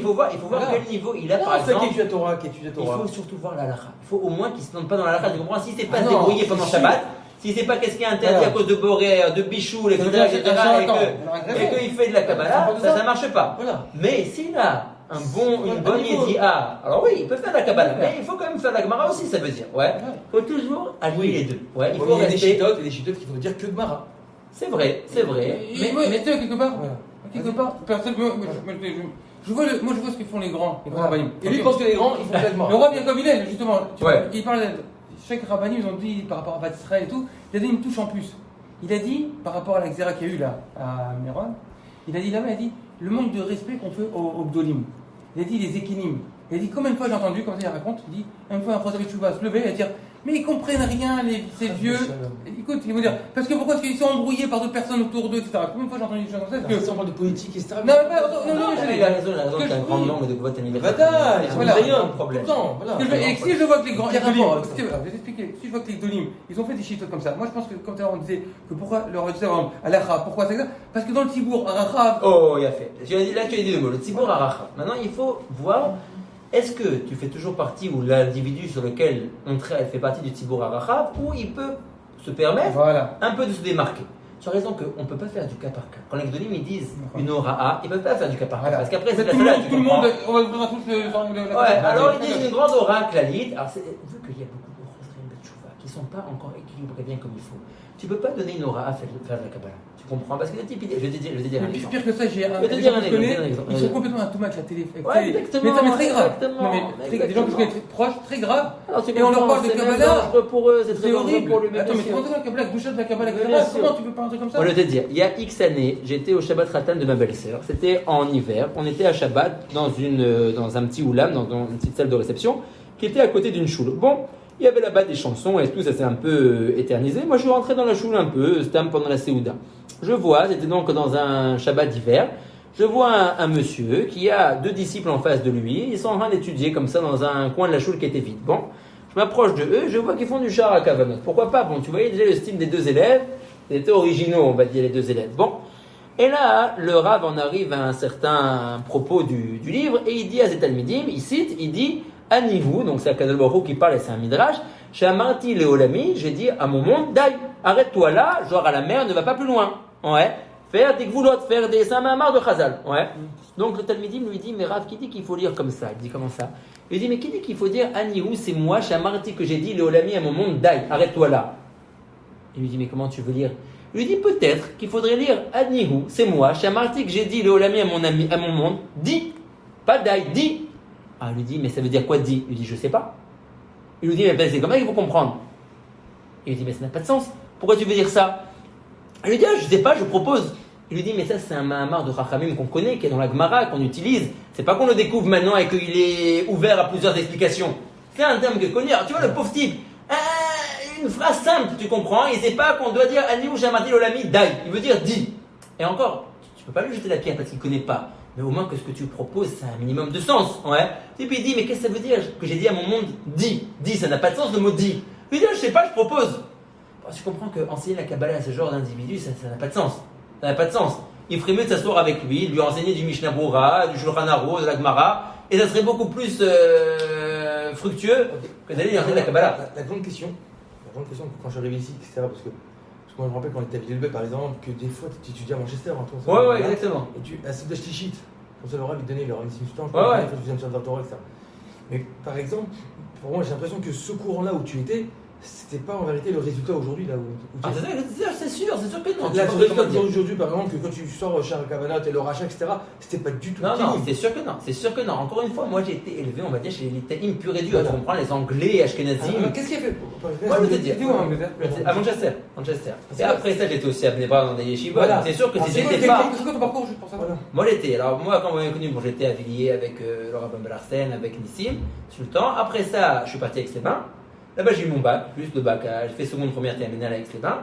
S1: faut voir quel niveau il a par exemple.
S4: Il
S1: faut surtout voir la halakha. Il faut au moins qu'il ne se plante pas dans la halakha. Tu comprends? Si c'est pas se débrouiller pendant Shabbat, si c'est pas qu'est-ce qui est interdit à cause de Boré, de Bichoul, etc., et qu'il fait de la Kabbalah, ça marche pas. Mais s'il a une bonne yédia, alors oui, il peut faire la Kabbalah, mais il faut quand même faire la Gemara aussi, ça veut dire. Il faut toujours allier les deux. Il faut
S4: rester. Il y a des chitotes qui vont dire que Gemara.
S1: C'est vrai.
S2: Mais tu sais, quelque part, personne. Je vois ce que font les grands.
S4: Et lui pense que les grands, ils font la Gemara.
S2: Le roi bien comme il est, justement. Il parle. Chaque rabbin, ils ont dit par rapport à Bat Israël et tout, il a dit une touche en plus. Il a dit, par rapport à la xéra qu'il y a eu là, à Méron, il a dit le manque de respect qu'on fait aux Gdolim. Il a dit les équinimes. Il a dit combien de fois j'ai entendu, comme ça il raconte, il dit, une fois un Français va se lever et dire, mais ils comprennent rien, ces vieux. Écoute, ils vont dire, parce que pourquoi est-ce qu'ils sont embrouillés par d'autres personnes autour d'eux, etc. Combien de fois j'ai entendu des choses comme ça?
S4: Ça parle de politique, etc.
S1: Non, il a raison, t'as une grande langue de vote anniversaire.
S4: Voilà, il y a un problème.
S2: Et si je vois que les grands. Je vais t'expliquer, si je vois que les Gdolim, ils ont fait des chiffres comme ça. Moi je pense que, comme tu as disait, que pourquoi leur disait à l'Acha, pourquoi c'est ça? Parce que dans le Tibour, Arachav.
S1: Oh, il a fait. Là, tu as dit le mot, le Tibour Arachav. Maintenant, il faut voir. Est-ce que tu fais toujours partie, ou l'individu sur lequel on traite fait partie du Tibour Arachav, ou il peut se permettre un peu de se démarquer? tu as raison qu'on ne peut pas faire du cas par cas. Quand les Gdolim ils disent une ora'a, ils ne peuvent pas faire du cas par cas. Parce qu'après, c'est la salat.
S2: Tout le monde, on va ouvrir à tous le.
S1: Ouais, alors ils disent une grande aura clalit. Alors, vu qu'il y a beaucoup de Chazrim Betchouva qui ne sont pas encore équilibrés bien comme il faut, tu ne peux pas donner une aura à faire de la Kabbalah. Tu comprends? Parce que le type, je vais te dire un exemple.
S2: Pire que ça, j'ai un.
S1: Je vais te dire un exemple.
S2: Ils sont complètement un tout match à la télé.
S1: Ouais, exactement.
S2: Mais très grave. Non, mais des gens qui sont très proches, très grave. Et on leur parle de Kabbalah.
S1: Pour eux, c'est horrible pour lui.
S2: Attends, mais tu rentres dans la Kabbalah, boucher de la Kabbalah, etc. Comment tu peux pas rentrer comme ça?
S1: Je vais te dire, il y a X années, j'étais au Shabbat Ratan de ma belle-sœur. C'était en hiver. On était à Shabbat dans un petit oulam, dans une petite salle de réception, qui était à côté d'une choule. Bon. Il y avait là-bas des chansons et tout, ça s'est un peu éternisé. Moi, je suis rentré dans la choule un peu, c'était pendant la Séouda. Je vois, c'était donc dans un Shabbat d'hiver, je vois un monsieur qui a 2 disciples en face de lui. Ils sont en train d'étudier comme ça dans un coin de la choule qui était vide. Bon, je m'approche de eux, je vois qu'ils font du char à kavanot. Pourquoi pas? Bon, tu voyais déjà le style des 2 élèves. Ils étaient originaux, on va dire, les 2 élèves. Bon, et là, le Rav en arrive à un certain propos du livre et il dit à Zetalmidim, il cite, il dit... Anihu, donc c'est Akadosh Baruch Hu qui parle et c'est un midrash. Chez Amarti Léolami, j'ai dit à mon monde, d'aïe, arrête-toi là, genre à la mer, ne va pas plus loin. Ouais. Faire des gvoulottes, faire des samamar de Chazal. Ouais. Donc le Talmidim lui dit, mais Rav, qui dit qu'il faut lire comme ça? Il dit comment ça? Il dit, mais qui dit qu'il faut dire Anihu, c'est moi, chez Amarti que j'ai dit Léolami à mon monde, d'aïe, arrête-toi là. Il lui dit, mais comment tu veux lire? Il lui dit, peut-être qu'il faudrait lire Anihu, c'est moi, chez Amarti que j'ai dit Léolami à mon monde, dis, pas d'aïe, dis. Ah, il lui dit, mais ça veut dire quoi dit? Il lui dit, je sais pas. Il lui dit, mais ben, c'est comment il faut comprendre? Il lui dit, mais ça n'a pas de sens. Pourquoi tu veux dire ça? Il lui dit, ah, je sais pas, je propose. Il lui dit, mais ça, c'est un mahamar de Chachamim qu'on connaît, qui est dans la Gemara, qu'on utilise. C'est pas qu'on le découvre maintenant et qu'il est ouvert à plusieurs explications. C'est un terme que connu. Alors, tu vois, le pauvre type, une phrase simple, tu comprends? Il sait pas qu'on doit dire, Aniou Jamadi Lolami, Dai. Il veut dire, dis. Et encore, tu peux pas lui jeter la pierre parce qu'il connaît pas. Mais au moins que ce que tu proposes, ça a un minimum de sens. Ouais. Et puis il dit, mais qu'est-ce que ça veut dire que j'ai dit à mon monde, dis, ça n'a pas de sens le mot dis. Il dit, je sais pas, je propose. Bon, tu comprends qu'enseigner la Kabbalah à ce genre d'individu, ça n'a pas de sens. Ça n'a pas de sens. Il ferait mieux de s'asseoir avec lui, de lui enseigner du Mishnah Brura, du Shulchan Aruch, de la Gemara, et ça serait beaucoup plus fructueux que d'aller lui enseigner la Kabbalah.
S4: La grande question, quand je suis arrivé ici, etc., parce que moi je me rappelle quand on était à Villeurbanne par exemple, que des fois tu étudiais à Manchester, en tout
S1: ça. Ouais, exactement.
S4: Et tu à Sibda Shlichit, comme ça le Rav il donnait leur initiation, je
S1: crois,
S4: il faisait un Torah, etc. Mais par exemple, pour moi j'ai l'impression que ce courant-là où tu étais, c'était pas en vérité le résultat aujourd'hui là où
S1: ah, c'est sûr que non.
S4: Là, le résultat d'aujourd'hui, par exemple, que quand tu sors Charles Kavanagh et le rachat, etc., c'était pas du tout.
S1: Non, c'est sûr que non. Encore une fois, moi j'ai été élevé, on va dire, chez les Taïm pur et dur. Tu comprends, les Anglais, Ashkenazim.
S4: Qu'est-ce qu'il a fait?
S1: Moi, je vais te dire. C'était où en Angleterre? À Manchester. Et après ça, j'étais aussi à Bnei-Brak dans des yeshivot. C'est sûr que si j'étais pas.
S2: C'est quoi ton parcours juste pour ça?
S1: Moi, j'étais. Alors, moi, quand vous m'avez connu, j'étais à Villiers avec Laura Bambelarsen, avec Nissim, Sultan. Après ça, je suis parti à Aix-les-Bains. Là-bas, j'ai eu mon bac, plus le bac. J'ai fait seconde, première terminale à Aix-les-Bains.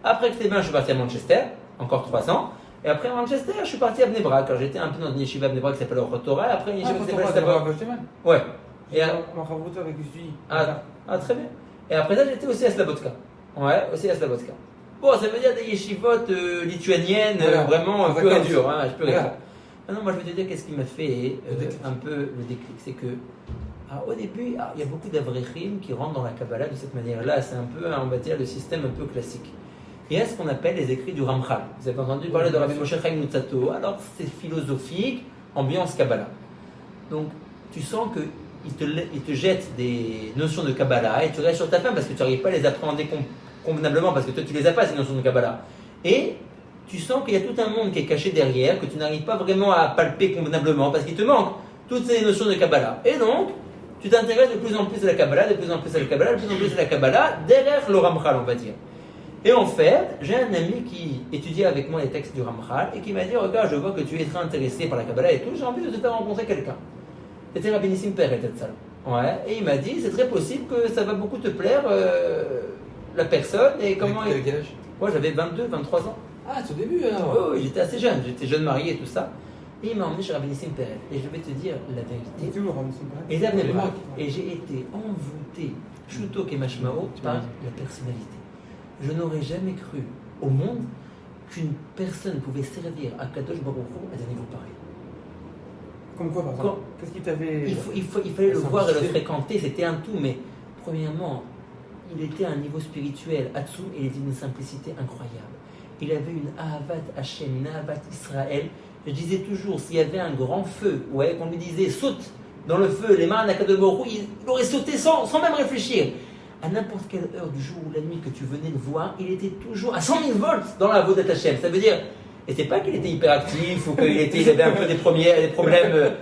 S1: Après Aix-les-Bains, je suis parti à Manchester, encore 3 ans. Et après Manchester, je suis parti à Bnei-Brak. Alors, j'étais un peu dans une yeshiva à Bnei-Brak qui s'appelle Rotorah. Après, une yeshiva qui s'appelle Stabor. Ouais. Et très bien. Et après ça, j'étais aussi à Slabodka. Ouais, aussi à Slabodka. Bon, ça veut dire des yeshivotes lituaniennes, vraiment pur et dur. Hein, je peux rire. Maintenant, moi, je vais te dire qu'est-ce qui m'a fait un peu le déclic. C'est que. Alors, au début, il y a beaucoup d'avrechim qui rentrent dans la Kabbalah de cette manière-là. C'est un peu, on va dire, le système un peu classique. Il y a ce qu'on appelle les écrits du Ramchal. Vous avez entendu parler de Rabbi Moshe Chaim Luzzatto. Alors, c'est philosophique, ambiance Kabbalah. Donc, tu sens qu'il te jette des notions de Kabbalah et tu restes sur ta faim parce que tu n'arrives pas à les appréhender convenablement parce que toi, tu les as pas, ces notions de Kabbalah. Et tu sens qu'il y a tout un monde qui est caché derrière, que tu n'arrives pas vraiment à palper convenablement parce qu'il te manque toutes ces notions de Kabbalah. Et donc, tu t'intéresses de plus en plus à la Kabbalah, de plus en plus à la Kabbalah, de plus en plus à la Kabbalah, derrière le Ramchal, on va dire. Et en fait, j'ai un ami qui étudiait avec moi les textes du Ramchal et qui m'a dit, regarde, je vois que tu es très intéressé par la Kabbalah et tout, j'ai envie de te faire rencontrer quelqu'un. C'était Rabbi Nissim Peret, ça. Ouais, et il m'a dit, c'est très possible que ça va beaucoup te plaire, la personne, et comment...
S4: Tu avais quel âge?
S1: Moi, j'avais 22, 23 ans.
S4: Ah, c'est au début alors?
S1: Oui, j'étais assez jeune, j'étais jeune marié et tout ça. Et il m'a emmené chez Rabbi Nissim Peret. Et je vais te dire la vérité. Et là, et j'ai été envoûté, Shuto Kemashmao, par la personnalité. Je n'aurais jamais cru au monde qu'une personne pouvait servir à Kadosh Baruch Hu à des niveaux pareils.
S2: Comme quoi, par exemple? Qu'est-ce qui t'avait...
S1: Il fallait le voir et le fréquenter, c'était un tout. Mais premièrement, il était à un niveau spirituel, Hatsu, et il était d'une simplicité incroyable. il avait une Ahavat Hashem, une Ahavat Israël. Je disais toujours, s'il y avait un grand feu, qu'on lui disait saute dans le feu, les mains d'Akadosh Baruch Hu, il aurait sauté sans même réfléchir. À n'importe quelle heure du jour ou la nuit que tu venais le voir, il était toujours à 100 000 volts dans la Avodat Hashem. Ça veut dire, et c'est pas qu'il était hyperactif ou qu'il avait un peu des problèmes.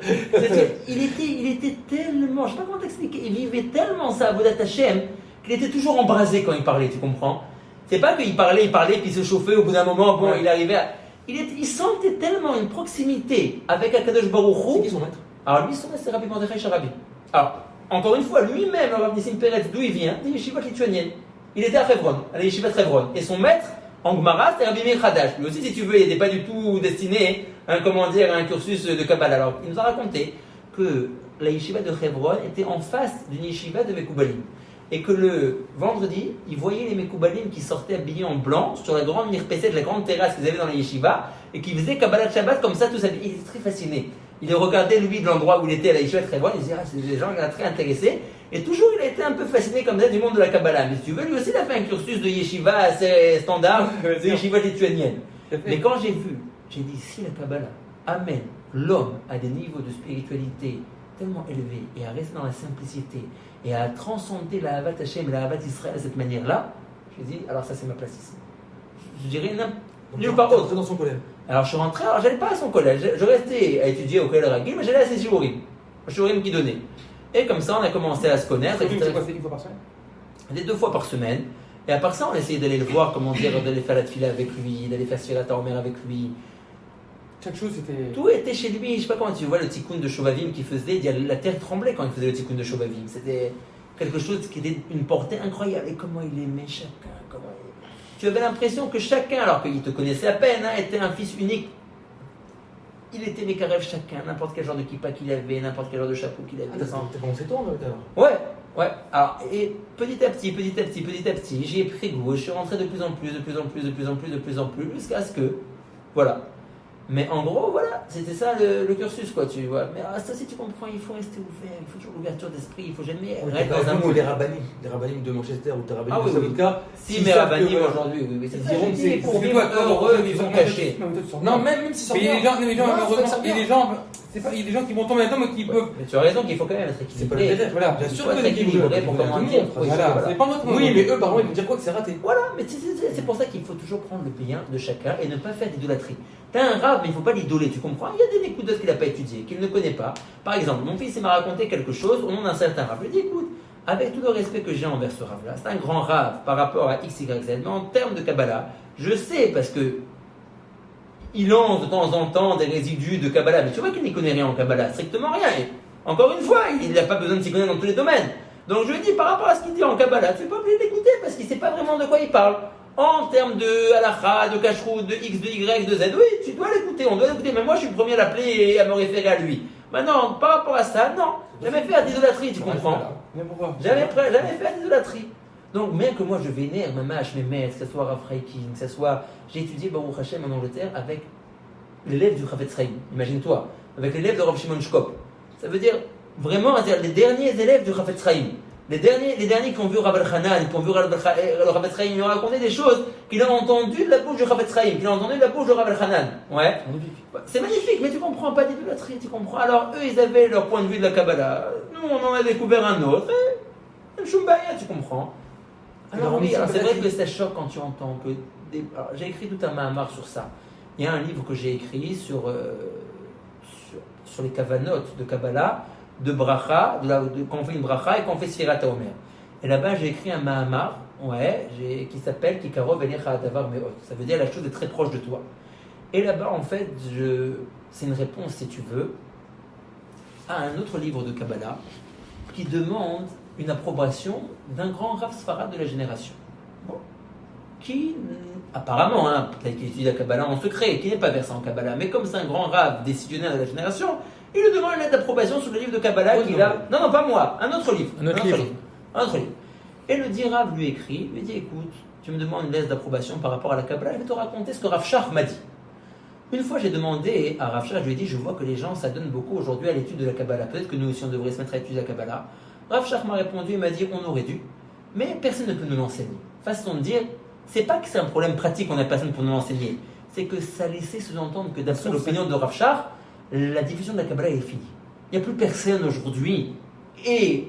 S1: Il était tellement, je sais pas comment t'expliquer, il vivait tellement ça à Avodat Hashem qu'il était toujours embrasé quand il parlait, tu comprends? C'est pas qu'il parlait, puis il se chauffait au bout d'un moment, il arrivait à... Il sentait tellement une proximité avec Akadosh Baruch Hu.
S4: C'est qui son maître?
S1: Alors lui, son maître, c'est Rabbi Mordechai Sharabi. Alors, encore une fois, lui-même, Rav Nissim Peretz, d'où il vient? Des yeshivot lituaniennes. Il était à Hebron, à la yeshiva de Hebron. Et son maître, en Gemara, c'était Rabbi Meir Hadash. Lui aussi, si tu veux, il n'était pas du tout destiné à un cursus de Kabbalah. Alors, il nous a raconté que la yeshiva de Hebron était en face d'une yeshiva de Mekoubalim. Et que le vendredi, il voyait les Mekoubalim qui sortaient habillés en blanc sur la grande mirpesset, la grande terrasse qu'ils avaient dans la yeshiva, et qui faisaient Kabbalah de Shabbat comme ça, tout ça. Il était très fasciné. Il les regardait, lui, de l'endroit où il était à la yeshiva de Hebron, il disait, c'est des gens qui étaient très intéressés. Et toujours, il a été un peu fasciné comme ça du monde de la Kabbalah. Mais si tu veux, lui aussi, il a fait un cursus de yeshiva assez standard, de yeshiva lituanienne. Mais quand j'ai vu, j'ai dit, si la Kabbalah amène l'homme à des niveaux de spiritualité tellement élevés et à rester dans la simplicité et à transcender la Havat Hashem et la Havat Israël de cette manière-là, je dis, alors ça c'est ma place ici. Je dirais nulle part autre.
S4: Dans son collège.
S1: Alors je suis rentré, alors j'allais pas à son collège, je restais à étudier au collège Ragil, mais j'allais à ses shiurim qui donnaient. Et comme ça on a commencé à se connaître.
S2: C'est quoi, c'est une fois par semaine?
S1: Des 2 fois par semaine. Et à part ça, on essayait d'aller le voir, d'aller faire la tefila avec lui, d'aller faire Sfirat HaOmer avec lui.
S2: Chaque chose, c'était...
S1: Tout était chez lui. Je sais pas comment tu vois le tikkun de Shovavim qu'il faisait. La terre tremblait quand il faisait le tikkun de Shovavim. C'était quelque chose qui était une portée incroyable. Et comment il aimait chacun. Tu avais l'impression que chacun, alors qu'il te connaissait à peine, était un fils unique. Il était mékarev chacun, n'importe quel genre de kippa qu'il avait, n'importe quel genre de chapeau qu'il avait.
S4: T'as commencé tôt, alors?
S1: Ouais. Alors, et petit à petit, j'y ai pris goût. Je suis rentré de plus en plus, jusqu'à ce que, voilà. Mais en gros, voilà, c'était ça le cursus, quoi, tu vois. Mais ça, si tu comprends, il faut rester ouvert, il faut toujours l'ouverture d'esprit, il faut jamais rester dans un moule.
S4: Les rabbinim de Manchester ou les rabbinim de Savodka.
S1: Si, mes rabbinim aujourd'hui, oui. C'est diront que c'est pour vivre heureux, ils sont cachés.
S2: Non, même si il y a des gens qui vont tomber là-dedans, mais qui peuvent.
S1: Mais tu as raison qu'il faut quand même être équilibré.
S4: Voilà, bien sûr
S1: que c'est équilibré pour comment dire.
S4: C'est pas notre. Oui, mais eux, par contre, ils vont dire quoi que c'est raté.
S1: Voilà, mais c'est pour ça qu'il faut toujours prendre le bien de chacun et ne pas faire d'idolâtrie. T'as un rave, mais il ne faut pas l'idoler, tu comprends? Il y a des Nékoudos qu'il n'a pas étudié, qu'il ne connaît pas. Par exemple, mon fils il m'a raconté quelque chose au nom d'un certain rave. Je lui ai dit, écoute, avec tout le respect que j'ai envers ce rave-là, c'est un grand rave par rapport à X, Y, Z, mais en termes de Kabbalah, je sais parce que il lance de temps en temps des résidus de Kabbalah, mais tu vois qu'il n'y connaît rien en Kabbalah, strictement rien. Et encore une fois, il n'a pas besoin de s'y connaître dans tous les domaines. Donc je lui ai dit, par rapport à ce qu'il dit en Kabbalah, tu n'es pas obligé d'écouter parce qu'il ne sait pas vraiment de quoi il parle. En termes de halakha, de kashrut, de X, de Y, de Z, oui, tu dois l'écouter, on doit l'écouter, mais moi je suis le premier à l'appeler et à me référer à lui. Maintenant, par rapport à ça, non, jamais faire d'idolâtrie, tu comprends? Jamais faire d'idolâtrie. Donc, même que moi je vénère ma mâche, mes maîtres, que ce soit Rav Reikin, que ce soit. J'ai étudié Baruch Hashem en Angleterre avec l'élève du Chafetz Chaim, imagine-toi, avec l'élève de Rav Shimon Shkop. Ça veut dire vraiment les derniers élèves du Chafetz Chaim. Les derniers qui ont vu Rav Elchanan, qui ont vu le Chafetz Chaim, ils ont raconté des choses qu'il a entendues de la bouche du Chafetz Chaim, qu'il a entendues de la bouche de Rav Elchanan. Ouais. C'est magnifique, mais tu comprends pas d'idolâtrie, tu comprends. Alors eux, ils avaient leur point de vue de la Kabbalah. Nous, on en a découvert un autre. Et Shumbaya, tu comprends. Alors oui, c'est vrai que ça choque quand tu entends que... j'ai écrit tout un mahamar sur ça. Il y a un livre que j'ai écrit sur les kavanotes de Kabbalah, de bracha, quand on fait une bracha et quand on fait Sfirat HaOmer. Et là-bas, j'ai écrit un mahamar qui s'appelle Kikarov Elecha Adavar Meot. Ça veut dire la chose est très proche de toi. Et là-bas, en fait, c'est une réponse, si tu veux, à un autre livre de Kabbalah qui demande une approbation d'un grand Rav Sfarad de la génération. Bon. Qui, apparemment, qui étudie la Kabbalah en secret, qui n'est pas versé en Kabbalah, mais comme c'est un grand Rav décisionnaire de la génération, il lui demande une lettre d'approbation sur le livre de Kabbalah qu'il a. Non, pas moi, un autre livre. Un autre livre. Et le dit Rav lui écrit, lui dit écoute, tu me demandes une lettre d'approbation par rapport à la Kabbalah, je vais te raconter ce que Rav Shach m'a dit. Une fois, j'ai demandé à Rav Shach, je lui ai dit je vois que les gens s'adonnent beaucoup aujourd'hui à l'étude de la Kabbalah. Peut-être que nous aussi on devrait se mettre à étudier la Kabbalah. Rav Shach m'a répondu, il m'a dit on aurait dû, mais personne ne peut nous l'enseigner. Façon de dire, c'est pas que c'est un problème pratique, on n'a personne pour nous l'enseigner. C'est que ça laissait sous-entendre que d'après l'opinion de Rav Shach, la diffusion de la Kabbalah est finie. Il n'y a plus personne aujourd'hui et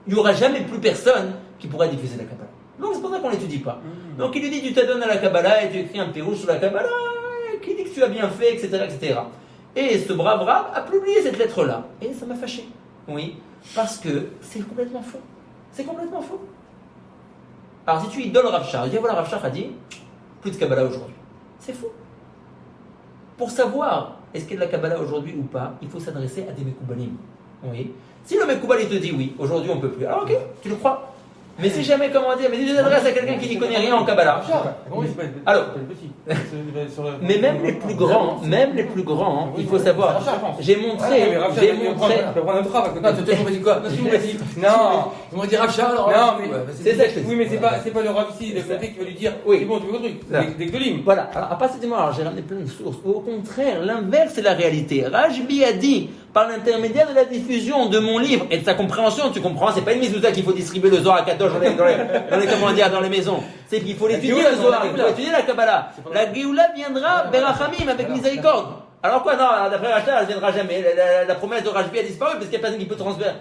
S1: il n'y aura jamais plus personne qui pourra diffuser la Kabbalah. Donc c'est pour ça qu'on ne l'étudie pas. Donc il lui dit tu t'adonnes à la Kabbalah et tu écris un pérouge sur la Kabbalah qui dit que tu as bien fait, etc. etc. Et ce brave Rav a publié cette lettre-là. Et ça m'a fâché. Oui, parce que c'est complètement faux. C'est complètement faux. Alors si tu idoles Rav Shach, dis voilà Rav Shach a dit plus de Kabbalah aujourd'hui. C'est faux. Pour savoir est-ce qu'il y a de la Kabbalah aujourd'hui ou pas, il faut s'adresser à des Mekoubalim. Oui. Si le Mekoubal il te dit oui, aujourd'hui on ne peut plus, alors ok, tu le crois. Mais si jamais, comment dire, mais si tu t'adresses à quelqu'un qui n'y connaît rien en Kabbalah. Alors, mais même les plus grands, il faut savoir. J'ai montré.
S2: Non, tu m'as dit quoi? Non, ils m'ont dit Rav Shach. Non, mais c'est ça que je te dis. Oui, mais c'est pas le Rav ici, le côté qui va lui dire c'est bon, tu veux le truc. Des Gdolim.
S1: Voilà, alors à partir du moment, alors j'ai ramené plein de sources. Au contraire, l'inverse c'est la réalité. Rajbi a dit, par l'intermédiaire de la diffusion de mon livre et de sa compréhension, tu comprends, c'est pas une mizouza qu'il faut distribuer le Zohar à Kadosh dans les maisons. C'est qu'il faut l'étudier le Zohar, il faut étudier la Kabbalah. La Géoula viendra Berachamim avec miséricorde. Alors quoi, non, d'après Rachel, elle ne viendra jamais. La promesse de Rajbi a disparu parce qu'il n'y a personne qui peut transférer.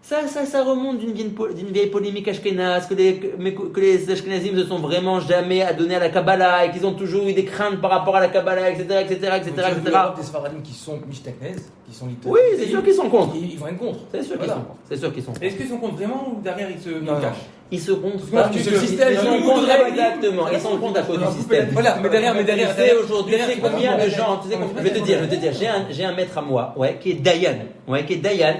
S1: Ça remonte d'une vieille polémique ashkénaze, que les ashkénazim ne sont vraiment jamais adonnés à la Kabbalah et qu'ils ont toujours eu des craintes par rapport à la Kabbalah, etc.
S4: Il y a des Sfaradim qui sont mishtaknez, qui sont littéralement.
S1: Oui, c'est sûr qu'ils sont contre.
S4: Ils vont être contre.
S1: C'est sûr qu'ils sont contre. C'est sûr qu'ils sont contre.
S2: Est-ce qu'ils sont contre vraiment ou derrière ils se cachent?
S1: Ils se contre parce que
S4: le système.
S1: Ils sont contre exactement. Ils sont contre à cause du système.
S2: Voilà, mais derrière.
S1: Tu sais aujourd'hui, tu sais combien de gens. Je vais te dire. J'ai un maître à moi, qui est Dayan.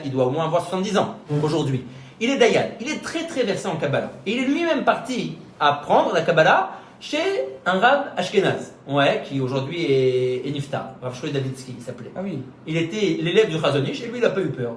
S1: Il doit au moins avoir 70 ans aujourd'hui. Il est Dayan. Il est très très versé en Kabbalah. Et il est lui-même parti apprendre la Kabbalah chez un Rav Ashkenaz, qui aujourd'hui est Niftar. Rav Shlomo Davidsky, il s'appelait.
S2: Ah oui.
S1: Il était l'élève du Chazon Ish et lui il n'a pas eu peur.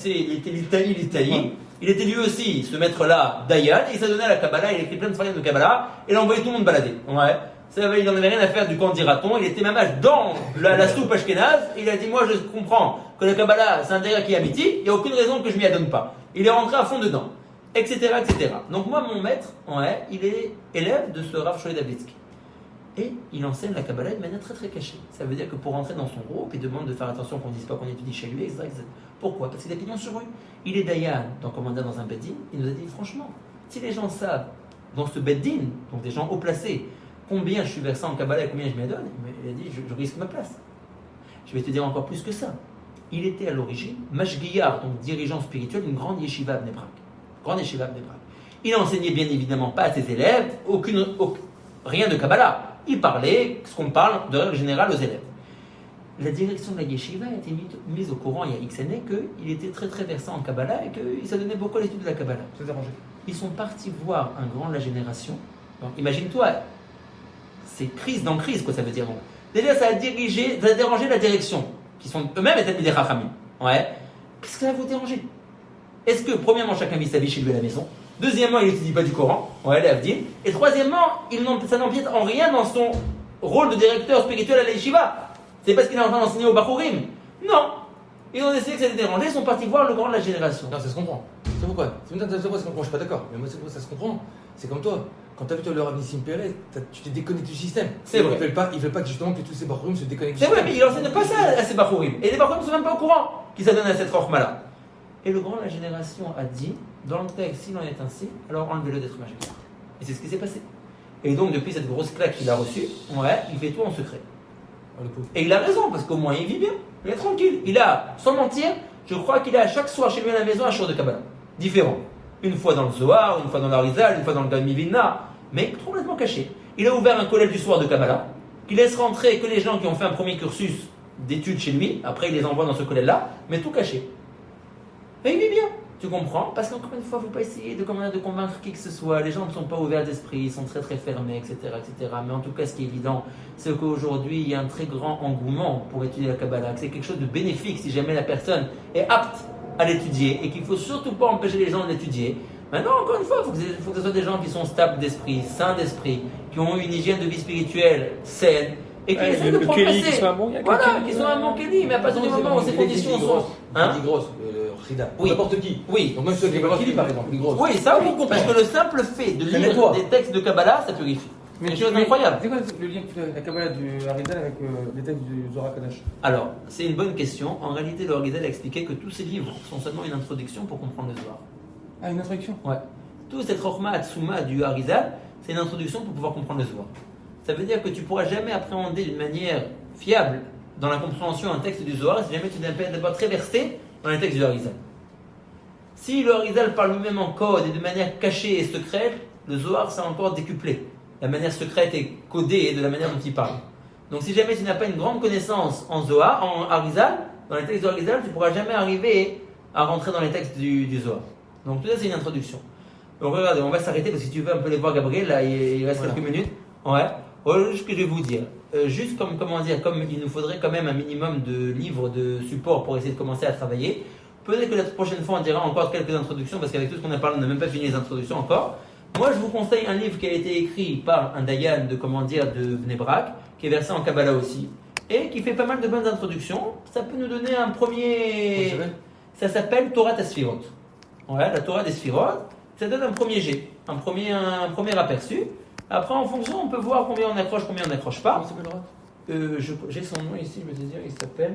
S1: Il était l'Italie. Il était lui aussi, ce maître-là, Dayan, et il s'est donné à la Kabbalah, il a écrit plein de failles de Kabbalah, et il a envoyé tout le monde balader. Il n'en avait rien à faire du camp d'Iraton, il était même dans la soupe ashkénaze, et il a dit, moi je comprends que la Kabbalah c'est un délire qui est amitié, il n'y a aucune raison que je m'y adonne pas. Il est rentré à fond dedans, etc. etc. Donc moi, mon maître, il est élève de ce Rav Shlomo Davidsky. Et il enseigne la Kabbalah de manière très très cachée. Ça veut dire que pour rentrer dans son groupe, il demande de faire attention qu'on ne dise pas qu'on étudie chez lui, etc. etc. Pourquoi? Parce qu'il a pignon sur rue. Il est Dayan, donc commandant dans un beddin. Il nous a dit franchement, si les gens savent dans ce beddin, donc des gens haut placés, combien je suis versé en Kabbalah et combien je m'y donne, il a dit je risque ma place. Je vais te dire encore plus que ça. Il était à l'origine mashgiyar, donc dirigeant spirituel d'une grande yeshiva à Bnei Brak. Il enseignait bien évidemment pas à ses élèves rien de Kabbalah. Il parlait ce qu'on parle de règle générale aux élèves. La direction de la yeshiva a été mise au courant il y a X années qu'il était très très versé en Kabbalah et qu'il s'adonnait beaucoup à l'étude de la Kabbalah. Ils sont partis voir un grand de la génération. Donc imagine-toi, c'est crise dans crise, quoi ça veut dire. Donc, déjà ça a dérangé la direction, qui sont eux-mêmes établis des Chachamim. Qu'est-ce que ça va vous déranger? Est-ce que premièrement chacun vit sa vie chez lui à la maison? Deuxièmement, il n'étudie pas du Coran, les Avdil. Et troisièmement, ça n'empiète en rien dans son rôle de directeur spirituel à la yeshiva. C'est parce qu'il est en train d'enseigner au Bachurim. Non. Ils ont décidé que ça les dérangeait, ils sont partis voir le grand de la génération.
S4: Non, ça se comprend. C'est pourquoi? Moi, je suis pas d'accord. Mais moi, c'est pourquoi ça se comprend. C'est comme toi. Quand tu as vu le Rav Nissim Pérez, tu t'es déconnecté du système.
S1: C'est vrai.
S4: Il ne veut pas que justement que tous ces Bachurim se déconnectent du
S1: système. C'est vrai, mais il
S4: enseigne
S1: n'enseigne pas ça à ces Bachurim. Et les Bachurim ne sont même pas au courant qu'ils s'adonnent à cette Rochma-là. Et le grand de la génération a dit, dans le texte, s'il en est ainsi, alors enlevez-le d'être magique. Et c'est ce qui s'est passé. Et donc, depuis cette grosse claque qu'il a reçue, il fait tout en secret. Et il a raison, parce qu'au moins il vit bien, il est tranquille. Il a, sans mentir, je crois qu'il a chaque soir chez lui à la maison un jour de Kabbalah. Différent. Une fois dans le Zohar, une fois dans l'Arizal, une fois dans le Galmi Vilna, mais complètement caché. Il a ouvert un collège du soir de Kabbalah, qui laisse rentrer que les gens qui ont fait un premier cursus d'études chez lui, après il les envoie dans ce collège-là, mais tout caché. Et il vit bien, tu comprends? Parce qu'encore une fois, il ne faut pas essayer de convaincre qui que ce soit. Les gens ne sont pas ouverts d'esprit, ils sont très très fermés, etc., etc. Mais en tout cas, ce qui est évident, c'est qu'aujourd'hui, il y a un très grand engouement pour étudier la Kabbalah. C'est quelque chose de bénéfique si jamais la personne est apte à l'étudier et qu'il ne faut surtout pas empêcher les gens de l'étudier. Maintenant, encore une fois, il faut que ce soit des gens qui sont stables d'esprit, sains d'esprit, qui ont une hygiène de vie spirituelle saine et qui essaie de progresser.
S3: Qui soit un bon,
S1: voilà, qui soit un bon Kelly, mais à partir du moment où ces conditions sont.
S4: Hein grosse, Rida.
S1: Oui.
S4: N'importe qui.
S1: Oui.
S4: Donc même ceux qui pas Kelly par exemple, les grosses.
S1: Oui, ça oui, parce que le simple fait de lire des textes de Kabbalah, ça purifie.
S2: Mais
S1: c'est incroyable.
S2: C'est quoi le lien que tu fais la Kabbalah du Harizal avec les textes du Zohar Kadash?
S1: Alors, c'est une bonne question. En réalité, le Harizal a expliqué que tous ces livres sont seulement une introduction pour comprendre le Zohar.
S2: Ah, une introduction?
S1: Ouais. Toute cette Chokhmah Atsuma du Harizal, c'est une introduction pour pouvoir comprendre le Zohar. Ça veut dire que tu ne pourras jamais appréhender d'une manière fiable dans la compréhension un texte du Zohar si jamais tu n'as pas d'abord très versé dans les textes du Harizal. Si le Harizal parle lui-même en code et de manière cachée et secrète, le Zohar c'est encore décuplé. La manière secrète est codée de la manière dont il parle. Donc si jamais tu n'as pas une grande connaissance en Zohar, en Harizal, dans les textes du Harizal, tu ne pourras jamais arriver à rentrer dans les textes du Zohar. Donc tout ça c'est une introduction. Donc regardez, on va s'arrêter parce que si tu veux un peu les voir Gabriel, là il reste quelques minutes. Ouais. Voilà ce que je vais vous dire. Juste comme il nous faudrait quand même un minimum de livres de support pour essayer de commencer à travailler. Peut-être que la prochaine fois on dira encore quelques introductions parce qu'avec tout ce qu'on a parlé, on n'a même pas fini les introductions encore. Moi je vous conseille un livre qui a été écrit par un Dayan de Bnei Brak, qui est versé en Kabbalah aussi, et qui fait pas mal de bonnes introductions. Ça peut nous donner un premier. Ça s'appelle Torah Sfirot. Ouais, la Torah des Sfirot. Ça donne un premier jet, un premier aperçu. Après, en fonction, on peut voir combien on accroche, combien on n'accroche pas.
S2: Comment il s'appelle?
S1: J'ai son nom ici, je vais te dire, il s'appelle.